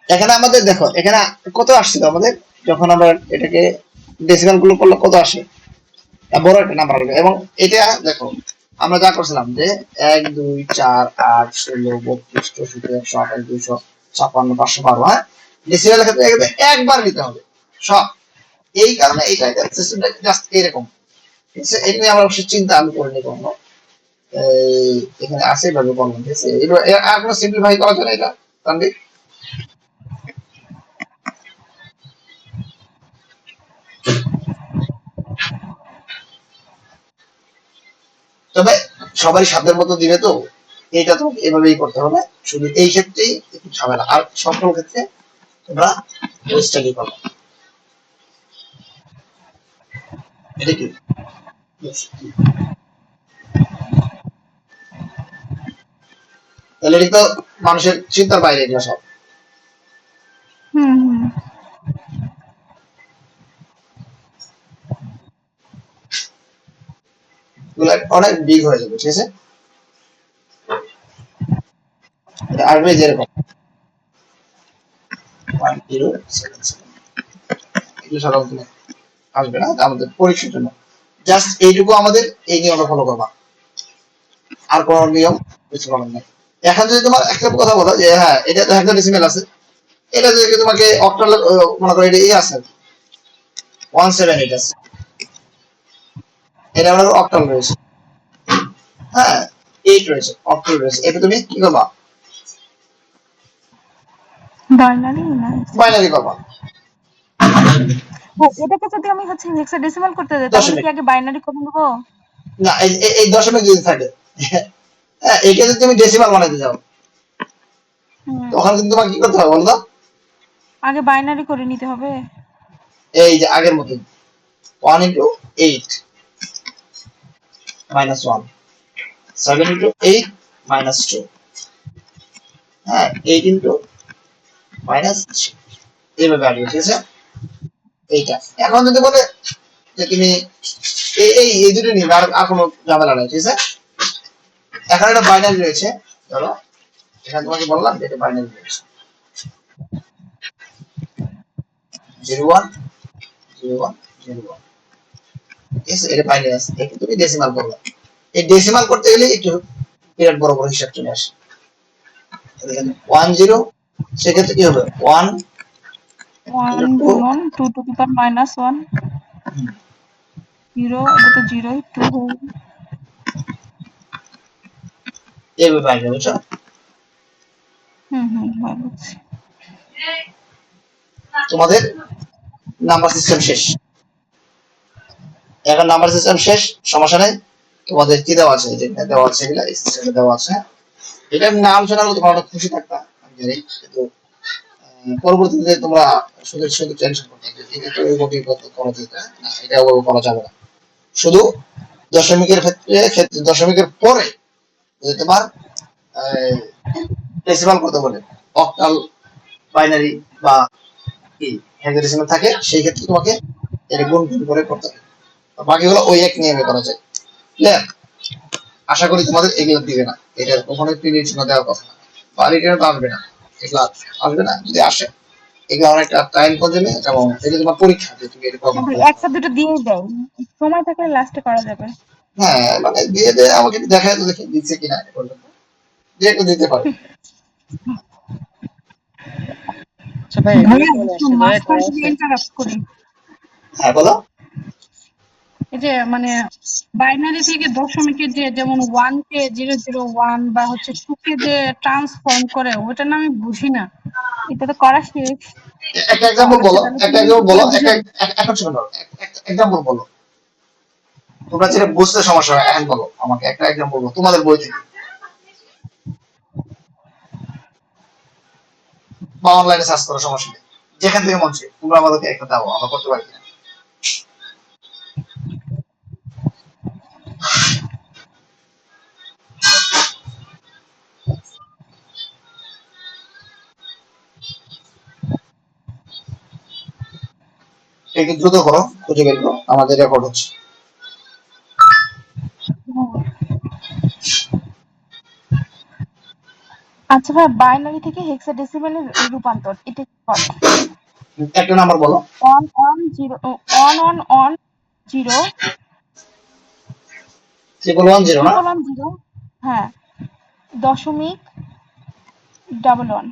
এখানে আমাদের দেখো এখানে কত আসছিল আমাদের, যখন আমরা এটাকে ডেসিমাল গুলো করলে কত আসে, বড় একটা নাম্বার হবে। এবং এটা দেখো আমরা যা করছিলাম যে 1 2 4 8 16 32 64 128 256 512 ডেসিমালের ক্ষেত্রে এখানে একবার নিতে হবে সব। এই কারণে এইটা সিস্টেমটা জাস্ট এরকম, ঠিক আছে? এটা নিয়ে আমরা অবশ্যই চিন্তা আমি করিনি কখনো। এখানে আছে ভাবে বললাম, ঠিক আছে? এটা আর কোনো সিম্পলিফাই করা যায় না এটা তানভীর? তবে সবাই সাধ্যের মতো দিবে তো, এটা তো এভাবেই করতে হবে। শুধু এই ক্ষেত্রেই একটু ঝামেলা, আর সকল ক্ষেত্রে তোমরা স্টাডি করো। এটা কি তাহলে এটা তো মানুষের চিন্তার বাইরে এগুলো সব। হুম হুম এগুলো অনেক বিগ হয়ে যাবে, ঠিক আছে? এটা আসবে যেরকম 1077 এগুলো সাধারণত আসবে না, এটা আমাদের পরীক্ষার জন্য জাস্ট এইটুকু আমাদের এই নিয়মটা ফলো করবা, আর কোনো নিয়ম কিছু করার নেই। এখন যদি তোমার একটা কথা বলো যে হ্যাঁ এটা তো হেক্সাডেসিমাল আছে, এটা যদি তোমাকে অক্টাল মনে করো এটা এই আছে 178 আছে, এটা আমার অক্টাল রয়েছে, হ্যাঁ 8 রয়েছে, অক্টাল রয়েছে, এটা তুমি কি করবা? বাইনারি না বাইনারি করবা, এটাকে যদি আমি হচ্ছে হেক্সাডেসিমাল করতে যাই তাহলে দশমিক। কি আগে বাইনারি করে নেবো? না এই দশমিক যদি থাকে, হ্যাঁ এইটা যদি তুমি ডেসিমাল বানাইতে যাও হুম তখন কিন্তু তোমাকে কি করতে হবে বলো? আগে বাইনারি করে নিতে হবে। এই যে আগের মতন 1 into 8 minus 1, 7 into 8 minus 2, হ্যাঁ 8 into minus 3, এইভাবে আসবে, ঠিক আছে? এইটা এখন যদি বলে যে তুমি এই দুটো নিবে আর কোনো ঝামেলা নাই, ঠিক আছে? এখন একটা বাইনারি রয়েছে, ধরো এখানে তোমাকে বললাম যে এটা বাইনারি রয়েছে 01 01 01, ঠিক আছে? এটা বাইনারি আছে, এটা তুমি ডেসিমাল করবে। এই ডেসিমাল করতে গেলে একটু বিরাট বড় বড় হিসাব চলে আসে। দেখেন 10 সেক্ষেত্রে কি হবে 1 1 2, গুণন 2 টু দি পাওয়ার মাইনাস 1 0 এটা তো 0 2 হয়ে গেল। এইভাবে আসবে, বুঝছো? হয় বুঝছি। তোমাদের নাম্বার সিস্টেম শেষ, এখন নাম্বার সিস্টেম শেষ, সমস্যা নেই। তোমাদের কি দেওয়া আছে, যেটা দেওয়া আছে এগুলা এই সিস্টেমে দেওয়া আছে। এটা আমি না আলোচনা করলে তোমরা অনেক খুশি থাকতা আমি জানি, কিন্তু পরবর্তীতে তোমরা শুধু শুধু টেনশন করতে এটা তো ওইভাবে করা যেত না, এটা ওইভাবে করা যাবে না। শুধু দশমিকের ক্ষেত্রে দশমিকের পরে যদি তোমার ডেসিমাল করতে বলে অক্টাল বাইনারি বা কি হেক্সাডেসিমাল থাকে, সেই ক্ষেত্রে তোমাকে এটা গুণ গুণ করে করতে হবে। বাকিগুলো ওই এক নিয়মে করা যায়, ক্লিয়ার? আশা করি তোমাদের এগুলো দিবে না, এটা কখনোই প্রিলির জন্য দেওয়ার কথা না, বা রিটার্ন তো আসবে না, এগুলো আসবে না। যদি আসে এগুলো অনেকটা টাইম কনজিউমিং, এবং এটা তোমার পরীক্ষা যে তুমি এটা কখন কিন্তু ক্লিয়ার একটা করো। দুটো দিয়েই দেয়, সময় থাকলে লাস্টে করা যাবে। হ্যাঁ মানে দিয়ে দে আমাকে একটু দেখায় তো দেখি দিচ্ছে কিনা, এ পর্যন্ত যে একটু দিতে পারে। আচ্ছা ভাই এগুলো ভাইয়া কি একটু মেসেজ হয়ে মাঝখান করা থেকে আছে? ইন্টারাপ্ট করি। হ্যাঁ বলো। এই যে মানে বাইনারি থেকে দশমিকের যে যেমন 1 কে 001 বা হচ্ছে 2 কে যে ট্রান্সফর্ম করে ওটা না আমি বুঝি না। এটা তো করা শেষ। একটা এক্সাম্পল আচ্ছা বলো, তাহলে একটা তুমি একটু এক্সাম্পল করে বলো, বুঝিয়ে দাও। একটা সেকেন্ড বলো, একটা এক্সাম্পল বলো। তোমরা যেটা বুঝতে সমস্যা হয় এখন বলো আমাকে একটা এক্সাম্পল বলো তোমাদের বই থেকে বা অনলাইনে সার্চ করো, সমস্যা নেই, যেখান থেকে মন চায় তোমরা আমাদেরকে একটা দাও, আমরা করতে পারি কিনা। একটু দ্রুত করো, খুঁজে বের করো, আমাদের রেকর্ড হচ্ছে। আচ্ছা ভাই, বাইনারি থেকে হেক্সাডেসিমালে রূপান্তর এটা কি করে? একটা নাম্বার বলো। 1110 1110 না? 1110, হ্যাঁ, দশমিক 11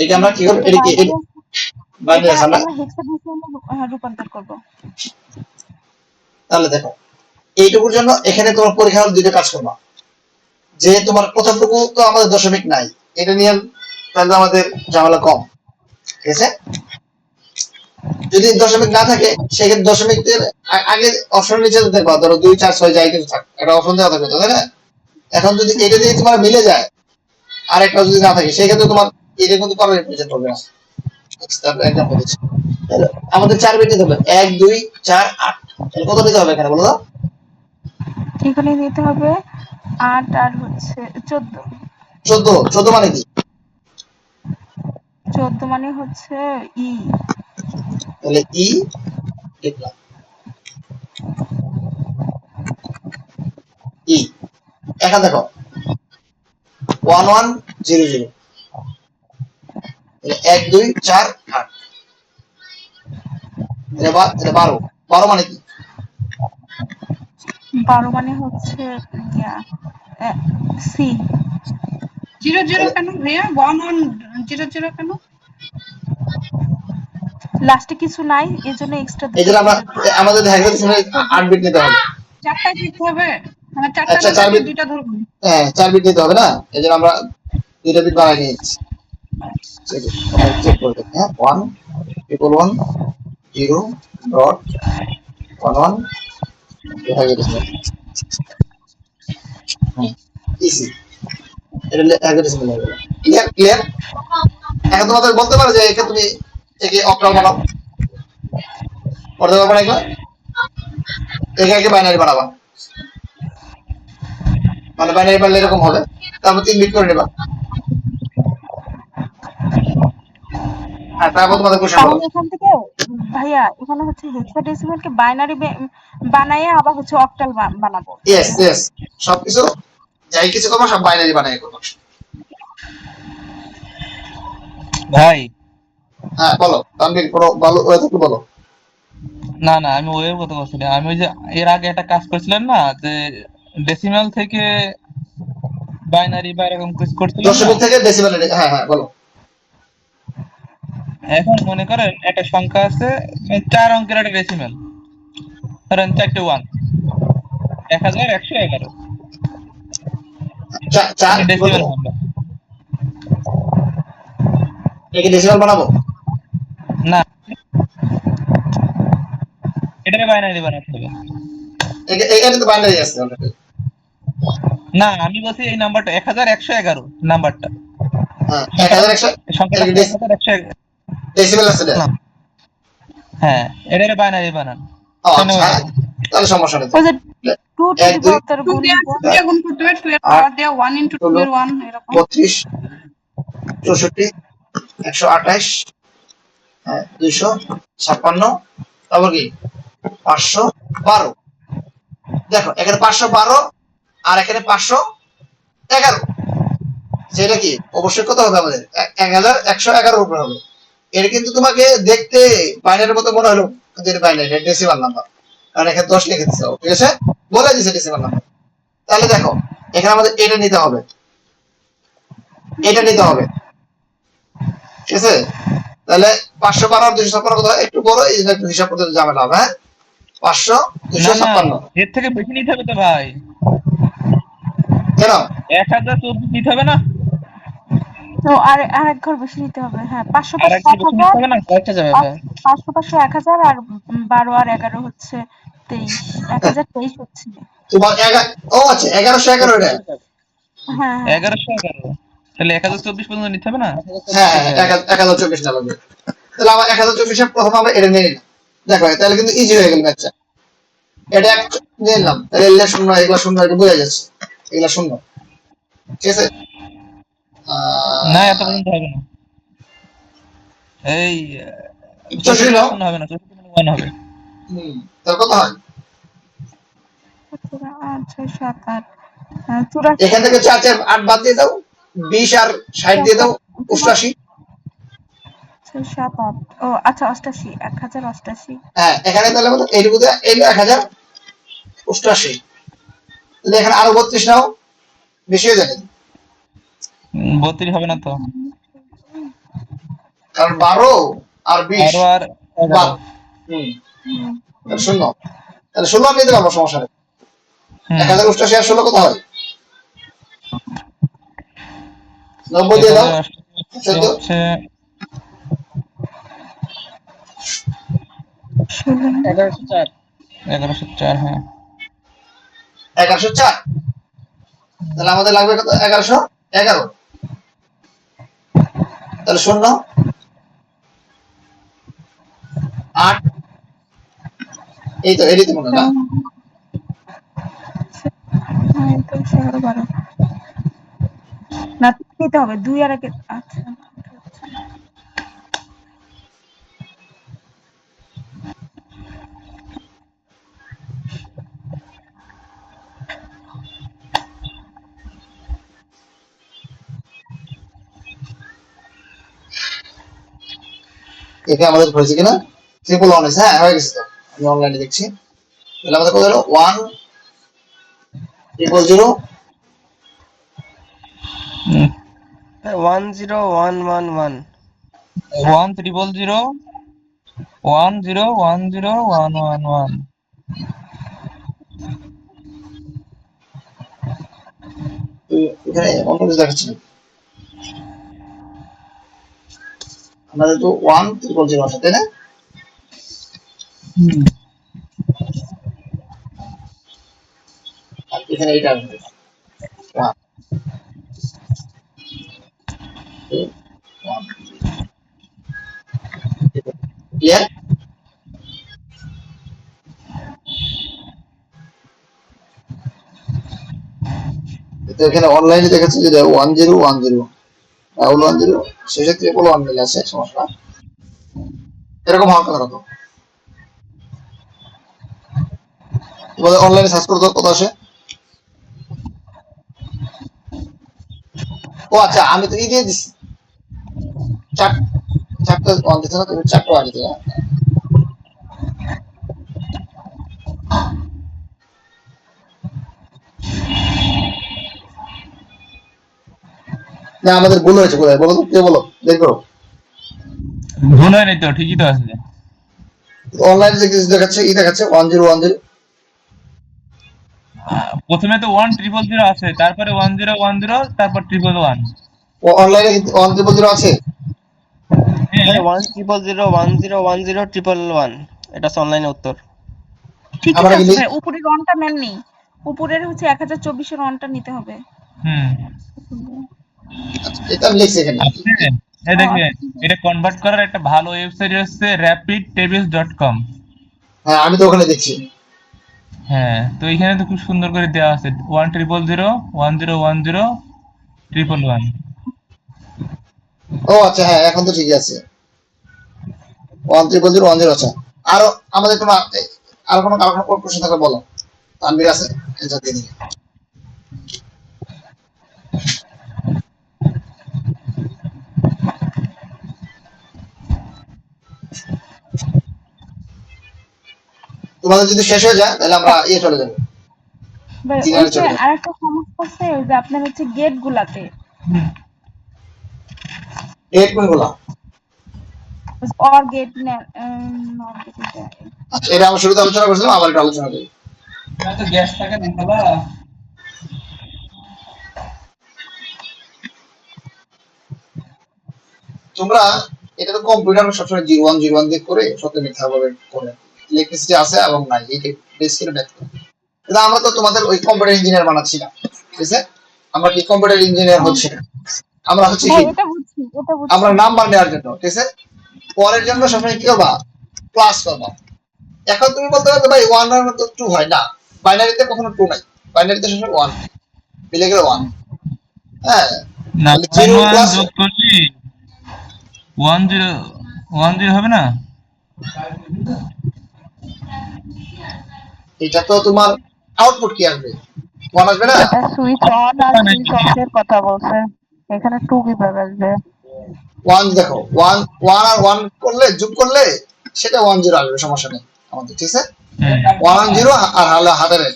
এটা আমরা কি করব, এটা এটা কি বাইনারি, বাইনারি এটা আছে না? আমরা হেক্সাডেসিমালে রূপান্তর করব। তাহলে দেখো এইটুকুর জন্য এখানে তোমার পরীক্ষা হল দুইটা কাজ করবা, যে তোমার প্রথমটুকু তো আমাদের দশমিক নাই, এটা নিয়ে তাহলে আমাদের ঝামেলা কম, ঠিক আছে? যদি দশমিক না থাকে সেক্ষেত্রে দশমিকের আগে অপশন নিচে দেখবা, ধরো 2 4 6 যাই কিছু থাক, একটা অপশন দেওয়া থাকবে, তাই না? এখন যদি এটা দিয়ে তোমার মিলে যায় আর একটা যদি না থাকে, সেক্ষেত্রে তোমার এটা কিন্তু করার প্রয়োজন হবে না। তারপর এক্সাম্পল দিচ্ছি, তাহলে আমাদের 4 বিট নিতে হবে, 1 2 4 8, তাহলে কত নিতে হবে এখানে বলো তো? এখানে নিতে হবে 8 আর হচ্ছে 14। 14, 14 মানে কি? 14 মানে হচ্ছে ই। তাহলে ই লিখলাম, ই। এখন দেখো 1100, তাহলে 1 2 4 8, এটা 12, 12 মানে কি? 12 মানে হচ্ছে ইয়া, সি। 00 কেন ভাইয়া? 1100 কেন? লাস্টে কিছু নাই, এজন্য এক্সট্রা এই দুটো জন্য আমরা, জিরো দিয়েছি। আমাদের হেক্সাডেসিমালে 8 বিট নিতে হবে। চারটায় দিতে হবে, মানে চারটা আচ্ছা না 4 থাকলে বিট, দুইটা ধরবো। হ্যাঁ 4 বিট নিতে হবে না, এই জন্য আমরা দুইটা বিট বানাই নিয়েছি। চেক করে দেখি, হ্যাঁ 1 1 0 ডট 11 হেক্সাডেসিমাল, হ্যাঁ ইসি, এটা হেক্সাডেসিমাল হয়ে গেল। Clear clear. এখন তোমাদের বলতে পারো যে একে তুমি একে অক্টাল বানাও, করতে পারবে না এগুলো? একে একে বাইনারি বানাবা, মানে বাইনারি বানালে এরকম হবে, তারপর 3 বিট করে নেবা। হ্যাঁ তারপর তোমাদের কোশ্চেন বলো। তাহলে এখান থেকে ভাইয়া এখানে হচ্ছে হেক্সাডেসিমালকে বাইনারি বানাইয়ে আবার হচ্ছে অক্টাল বানাবো, তাই ইয়েস তো? ইয়েস, সবকিছু যাই কিছু করবো সব বাইনারি বানাই করবো। ভাই হ্যাঁ বলো তানভীর, কোনো ভালো হয়ে থাকলে বলো। না না, আমি ওয়ের কথা বলছি না, আমি ওই যে এর আগে একটা কাজ করেছিলেন না, যে ডেসিমাল থেকে বাইনারি বা এরকম কিছু করছিলেন না। দশমিক থেকে ডেসিমাল, হ্যাঁ হ্যাঁ বলো। এখন মনে করেন একটা সংখ্যা আছে, 4 অঙ্কের একটা ডেসিমাল, ধরেন 4টে 1, 1111, চার এটা কি বলছো, ডেসিমাল নাম্বার। একে ডেসিমাল বানাবো? না, এটাকে বাইনারি বানাতে হবে। এখানে তো বাইনারি আছে অলরেডি। না, আমি বলছি এই নাম্বারটা 1111 নাম্বারটা, হ্যাঁ সংখ্যাটা 1100, সংখ্যাটা একে 1111। ডেসিমাল আছে এটা। হ্যাঁ, এটাকে বাইনারি বানান, ও তাহলে আচ্ছা, হয়ে হ্যাঁ, যাবে। তাহলে সমস্যা নেই। ওই যে 2 টু 1 দি 2 পাওয়ার তার 2 গুণ দিয়ে দিবো। 2 দিয়ে গুণ করতে হবে, 2 এর 8 পাওয়ার দেওয়া 1 into 2 16 এর 1 এরকম। 32 64 128, হ্যাঁ 256, তারপর কি 512। দেখো এখানে 512 আর এখানে 511, সেটা কি অবশ্যই কত হবে আমাদের 1111 উপরে হবে। এটা কিন্তু তোমাকে দেখতে বাইনারির মতো মনে হলো, কিন্তু এটা বাইনারি, এটা ডেসিমাল নাম্বার, কারণ এখানে 10 লিখে দিচ্ছে, ঠিক আছে, বলে দিচ্ছে ডেসিমাল নাম্বার। তাহলে দেখো এখানে আমাদের এটা নিতে হবে, এটা নিতে হবে, ঠিক আছে? তাহলে 512 আর 256 কত হয়? একটু বড়, এই জন্য একটু হিসাব করতে ঝামেলা হবে, হ্যাঁ 500 না না, 256 এর থেকে বেশি নিতে হবে তো ভাই, কেন? 1024 নিতে হবে না? তো আর আরেক ঘর বেশি নিতে হবে, হ্যাঁ 500 আর 500 একটু বেশি 1000, নিতে হবে না, কয়টা যাবে ভাই? 500 500 1000 আর 12 আর 11 হচ্ছে 23, 1023 হচ্ছে। তোমার ও আচ্ছা 1111 এটা, হ্যাঁ হ্যাঁ 1111, তাহলে 1024 পর্যন্ত নিতে হবে না? হ্যাঁ 1024 টা লাগবে। তাহলে আমার 1024 প্রথমে আমরা এটা নিয়ে নিলাম, দেখো তাহলে কিন্তু ইজি হয়ে গেল ম্যাথটা। এটা এক নিয়ে নিলাম, তাহলে এগুলা শূন্য, এগুলা শূন্য, এটা বোঝা যাচ্ছে এগুলা শূন্য, ঠিক আছে? না, এত পর্যন্ত হবে না, এই 64 64 নাও। শূন্য হবে না, 64 হবে। তাহলে কত হয়? 5 6 7 8 84 এখান থেকে 4 4 8 বাদ দিয়ে দাও, 20 আর 60 দিয়ে দাও, 88। 7 8 ও আচ্ছা 88 1088 হ্যাঁ, এখানে তাহলে কত? এইটুকু দিয়ে এলো 1088। তাহলে এখানে আরো 32 নাও, বেশি হয়ে যাবে। 32 হবে না তো, কারণ 12 আর 20 12 আর 11। বাদ। হুম, তাহলে 0। তাহলে 16 আমি দিতে পারবো, সমস্যা নেই। 1088 আর 16 কত হয়? 90 দিয়ে দাও, 14। হচ্ছে 1104। 1104। হ্যাঁ, 1104। তাহলে আমাদের লাগবে কত? 1111। তাহলে 0 8, এই তো এরই তো মনে হয় না? হ্যাঁ তো 12 না দিতে হবে 2 আর 1 আচ্ছা এটা আমাদের হয়েছে কিনা? 111 হয়েছে। হ্যাঁ, হয়ে গেছে তো, আমি অনলাইনে দেখছি। তাহলে আমাদের কত হলো? 1 0 0 10111। 1001010101111। এখানে অন্য কিছু দেখাচ্ছে না। আমাদের তো 1010 আছে, তাই না? আর এখানে এটা আসবে 1 2 1। ক্লিয়ার? তো এখানে অনলাইনে দেখাচ্ছে যে 1010 রাহুল 10 শেষে 111 মিলে আছে, সমস্যা না। এরকম হওয়ার কথা কত? তোমাদের অনলাইনে সার্চ করতে কত আসে? ও আচ্ছা, আমি তো দিয়ে দিচ্ছি 4টা 1 দিতে না, তুমি 4টা 1 দিতে না। না, আমাদের ভুল হয়েছে কোথায় বলো তো, কে বলো, বের করো। ভুল হয়নি তো, ঠিকই তো আছে। অনলাইনে যে কিছু দেখাচ্ছে, দেখাচ্ছে 1010। প্রথমে তো 1000 আছে, তারপরে 1010, তারপর 111। ও অনলাইনে 1010 আছে। হ্যাঁ 10001010111। এটা হচ্ছে অনলাইনে উত্তর। ঠিকই আমরা তো আছে কিন্তু ভাই উপরের রনটা নেননি উপরের হচ্ছে 1024 এর রনটা নিতে হবে হুম, এটা আমি লিখছি এখানে। আছে। এই দেখবেন, এটা কনভার্ট করার একটা ভালো ওয়েবসাইট হচ্ছে rapidtables.com। হ্যাঁ, আমি তো ওখানে দেখছি। হ্যাঁ, তো এখানে তো খুব সুন্দর করে দেওয়া আছে 1000 1010 1111। ও আচ্ছা, হ্যাঁ, এখন তো ঠিকই আছে। 1010 আছে। আরো আমাদের কোনো আর কোনো প্রশ্ন থাকলে বলো, তানভীর আছে, অ্যান্সার দিয়ে দিবে। তোমাদের যদি শেষ হয়ে যায় তাহলে আমরা চলে যাবো, ভাই ওই জিনারে যে চলে যাবো। আরেকটা সমস্যা আছে ওই যে আপনার হচ্ছে গেট গুলাতে এর কোনগুলো? অর গেট নট গেট আচ্ছা, এটা আমরা শুরুতে আলোচনা করছিলাম, আবার এটা আলোচনা করি। তো গ্যাস টাকা দেখালা। তোমরা এটা তো কম্পিউটার সবসময় 0101 দিয়ে করে সত্য মিথ্যা ভাবে করে, ইলেকট্রিসিটি আছে এবং নাই, এই বেস করে ব্যাক করে। কিন্তু আমরা তো তোমাদের ওই কম্পিউটার ইঞ্জিনিয়ার বানাচ্ছি না, ঠিক আছে? আমরা কি কম্পিউটার ইঞ্জিনিয়ার হচ্ছি না, আমরা হচ্ছে ভাই কি, এটা বুঝছি আমরা নাম্বার নেওয়ার জন্য, ঠিক আছে? পরের জন্য সবসময় কি করবা? প্লাস করবা। এখন তুমি বলতে পারো ভাই 1 এর মতো 2 হয় না, বাইনারিতে কখনো 2 নাই, বাইনারিতে সবসময় 1 মিলে গেলে 1। হ্যাঁ, না, তাহলে 1 0 1 প্লাস যোগ করলি 1010 হবে না? এটা তো তোমার আউটপুট কি আসবে? ওয়ান আসবে না? এটা সুইচ অন আর সুইচ অফ এর কথা বলছে, এখানে টু কিভাবে আসবে? ওয়ান দেখো, ওয়ান ওয়ান আর ওয়ান করলে যোগ করলে সেটা 10 আসবে, সমস্যা নেই আমাদের, ঠিক আছে? 10 আর হলো হাতের এক।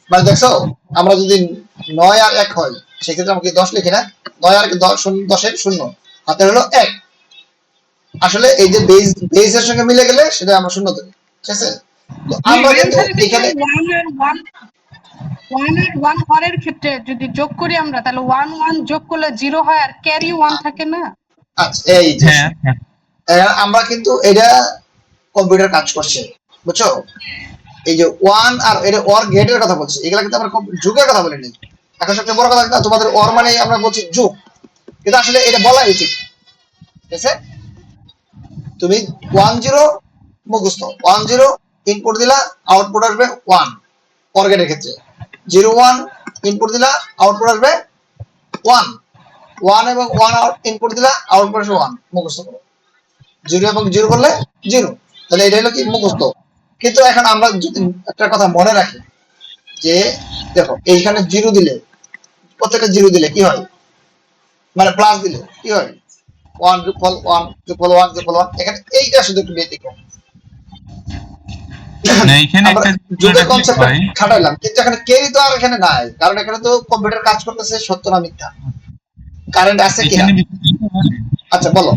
মানে দেখছো, আমরা যদি 9 আর 1 হয় সেক্ষেত্রে আমাকে 10 লিখি না, 9 আর 10 শূন্য, হাতের হলো 1। আসলে এই যে বেজের সঙ্গে মিলে গেলে সেটা আমরা শূন্য ধরি, ঠিক আছে? তো আমরা কিন্তু এখানে ওয়ান আর ওয়ান হরের ক্ষেত্রে যদি যোগ করি আমরা, তাহলে ওয়ান ওয়ান যোগ করলে 0 হয় আর ক্যারি 1 থাকে না। আচ্ছা এই যে আমরা কিন্তু এটা কম্পিউটার কাজ করছে, বুঝছো? এই যে ওয়ান আর এটা ওর গেটের কথা বলছি, এগুলা কিন্তু আমরা যুগের কথা বলিনি। এখন সবচেয়ে বড় কথা কিন্তু তোমাদের ওর মানে আমরা বলছি যুগ, কিন্তু আসলে এটা বলা উচিত, ঠিক আছে? তুমি 10 মুখস্থ, 10 ইনপুট দিলা, আউটপুট আসবে 1 ওর গেটের ক্ষেত্রে। 01 ইনপুট দিলা, আউটপুট আসবে 1। 1 এবং 1 ইনপুট দিলা, আউটপুট আসবে 1, মুখস্থ করো। 0 এবং 0 করলে 0, তাহলে এটা হলো কি মুখস্থ। কিন্তু এখন আমরা যদি একটা কথা মনে রাখি যে দেখো এইখানে 0 দিলে, প্রত্যেকটা 0 দিলে কি হয়, মানে প্লাস দিলে কি হয়, 1 যোগফল 1 যোগফল 1 যোগফল 1, এখানে এইটা শুধু একটু ব্যতিক্রম। এইখানে আমরা একটা যুগের কনসেপ্টটা খাটাইলাম, কিন্তু এখানে কেউই তো আর এখানে নাই, কারণ এখানে তো কম্পিউটার কাজ করতেছে সত্য না মিথ্যা, কারেন্ট আছে কিনা। আচ্ছা বলো,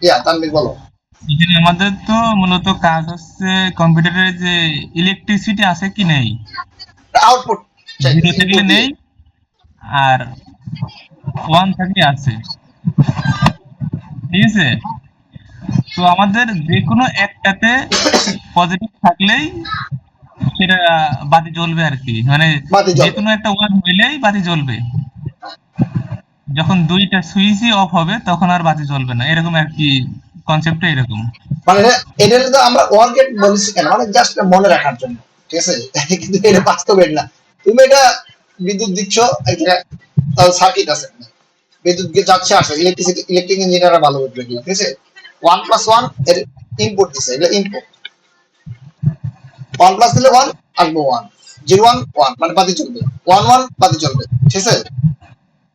ইয়া তানভীর বলো। এখানে আমাদের তো মূলত কাজ হচ্ছে কম্পিউটারের যে ইলেকট্রিসিটি আছে কি নেই, আউটপুট জিরো থাকলে নেই আর ওয়ান থাকলে আছে, ঠিক আছে? তো আমাদের যে কোনো একটাতে পজিটিভ থাকলেই সেটা বাতি জ্বলবে আর কি, মানে বাতি যে জ্বলবে। কোনো একটা ওয়ান হইলেই বাতি জ্বলবে। যখন দুইটা সুইচই অফ হবে তখন আর বাতি জ্বলবে না, এরকম আর কি, কনসেপ্টটা এরকম। মানে এটা তো আমরা ওয়ান গেট বলেছি কেন, মানে জাস্ট মনে রাখার জন্য, ঠিক আছে? কিন্তু এটা বাস্তবে না। তুমি এটা বিদ্যুৎ দিচ্ছ, এটা সার্কিট আছে, বিদ্যুৎ যাচ্ছে আসে, ইলেকট্রিসিটি ইলেকট্রিক ইঞ্জিনিয়াররা ভালো বুঝবে, ঠিক আছে? 1+1 এর ইনপুট দিছে, এটা ইনপুট। 1 প্লাস দিলে 1 আসবে 1, 01 1 মানে বাতি চলবে, 11 বাতি চলবে, ঠিক আছে?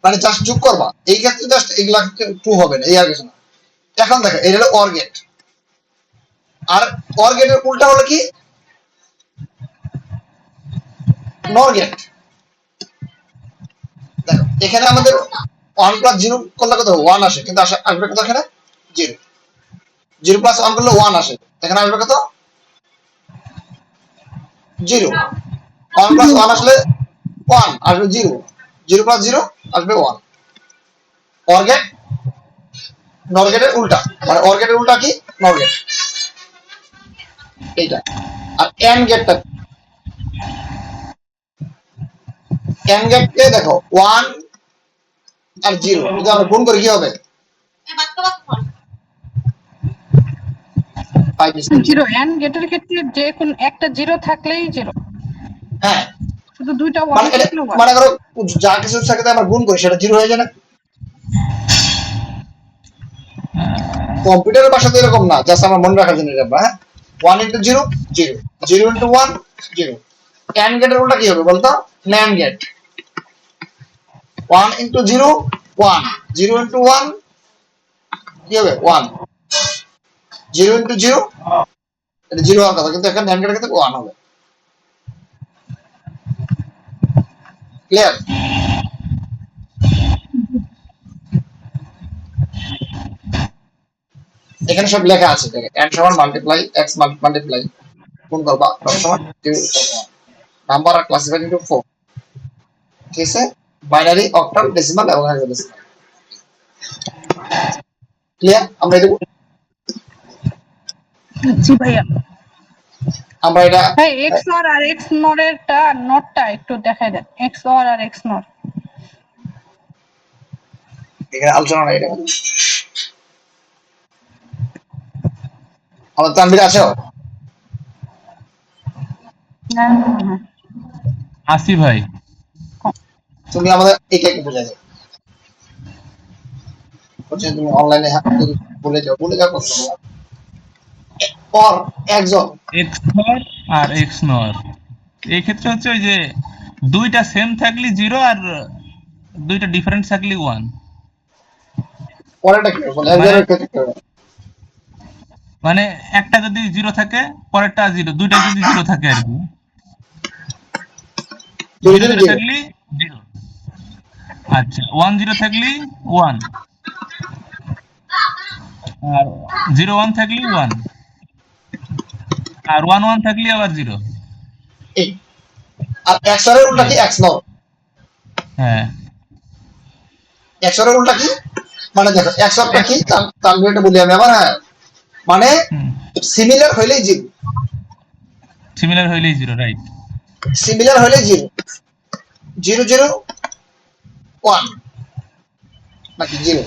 মানে জাস্ট যোগ করবা, এই ক্ষেত্রে জাস্ট এগুলা ট্রু হবে না, এই আর কিছু না। এখন দেখো এটা হলো অর গেট, আর অর গেটের উল্টা হলো কি, নর গেট। দেখো এখানে আমাদের 1 প্লাস 0 করলে কত 1 আসে, কিন্তু আসবে কত এখানে 0। 0 প্লাস 1 করলে 1 আসে, এখানে আসবে কত 0। 1 প্লাস 1 আসলে 1 আসবে 0, 0 প্লাস 0 আসবে 1। অর গেট নর গেটের উল্টা, মানে অর গেটের উল্টা কি, নর গেট, এইটা। আর এন্ড গেটটা, এন্ড গেটকে দেখো 1 আর 0 যদি আমরা গুণ করি কি হবে, 5 0 এন্ড গেটের ক্ষেত্রে যে কোন একটা 0 থাকলেই 0, হ্যাঁ, শুধু দুইটা 1 মানে এটা থাকলেও 1। মনে করো যা কিছুর সাথে আমরা গুণ করি সেটা 0 হয়ে যায় না। কম্পিউটারের ভাষা তো এরকম না, জাস্ট আমরা মনে রাখার জন্য এটা, হ্যাঁ? 1 ইন্টু 0 0, 0 ইন্টু 1 0। এন্ড গেটের উল্টা কি হবে বলতো, ন্যান্ড গেট। 1 ইন্টু 0 1, 0 ইন্টু 1 কি হবে 1, 0 ইন্টু 0 এটা 0 হওয়ার কথা, কিন্তু এখানে ন্যান্ড গেটের ক্ষেত্রে 1 হবে। ক্লিয়ার? এখানে সব লেখা আছে, দেখে এন্ড সমান মাল্টিপ্লাই এক্স মাল্টিপ্লাই গুণ করবা ডট সমান 2 নাম্বার আর ক্লাসিফাইড ইনটু 4, ঠিক আছে? বাইনারি, অক্টাল, ডেসিমাল এবং হেক্সাডেসিমাল। ক্লিয়ার? আমরা এটা জি ভাইয়া। আমরা এটা হ্যাঁ, XOR আর XNOR এরটা নটটা একটু দেখাই দেন, XOR আর XNOR। এখানে আলোচনা নাই, এটা আমাদের তানভীর আছো? হ্যাঁ, আসি ভাই। তুমি আমাদের এটা একটু বুঝাই দাও, হচ্ছে তুমি অনলাইনে ভুলে যাও প্রশ্ন, অর একজন এক্স নর আর এক্স নর, এই ক্ষেত্রে হচ্ছে ওই যে দুইটা সেম থাকলে 0 আর দুইটা ডিফারেন্ট থাকলে 1। পরেরটা কি বলে মানে এর ক্ষেত্রে কি হবে? মানে একটা যদি 0 থাকে পরেরটা 0, দুইটা যদি 0 থাকে আর কি, জিরো 0 জিরো 0 জিরো থাকলে 0, আচ্ছা 1 0 থাকলে 1, আর 0 1 থাকলে 1, আর 1 1 থাকলে আবার 0। এই আর এক্স এর উল্টা এই কি এক্স নট, হ্যাঁ এক্স এর উল্টা কি মানে দেখো এক্স অরটা কি তার এটা বলি আমি আবার, হ্যাঁ মানে সিমিলার হইলেই জিরো, সিমিলার হইলেই 0, রাইট। সিমিলার হইলেই জিরো, 0 0 1 নাকি জিরো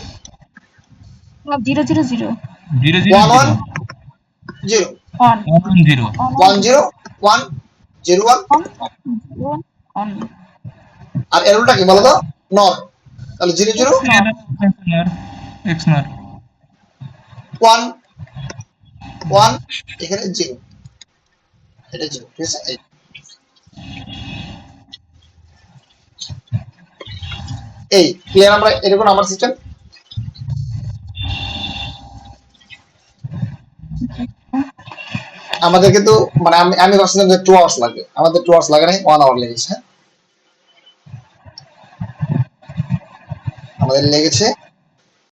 0 0 0 0 1 0 1 0, 0 on 1 0, 1 0 1 0 1 on 0 on আর এর উল্টা কি বলো তো নট, তাহলে 0 0 এক্স নর 1 1 এখানে 0, এটা 0, ঠিক আছে। এই ক্লিয়ার আমরা এরকম আমার সিস্টেম। আমাদের কিন্তু মানে আমি ভাবছিলাম যে 2 আওয়ার্স লাগবে, আমাদের 2 আওয়ার্স লাগে নাই, 1 আওয়ার লেগেছে, আমাদের লেগেছে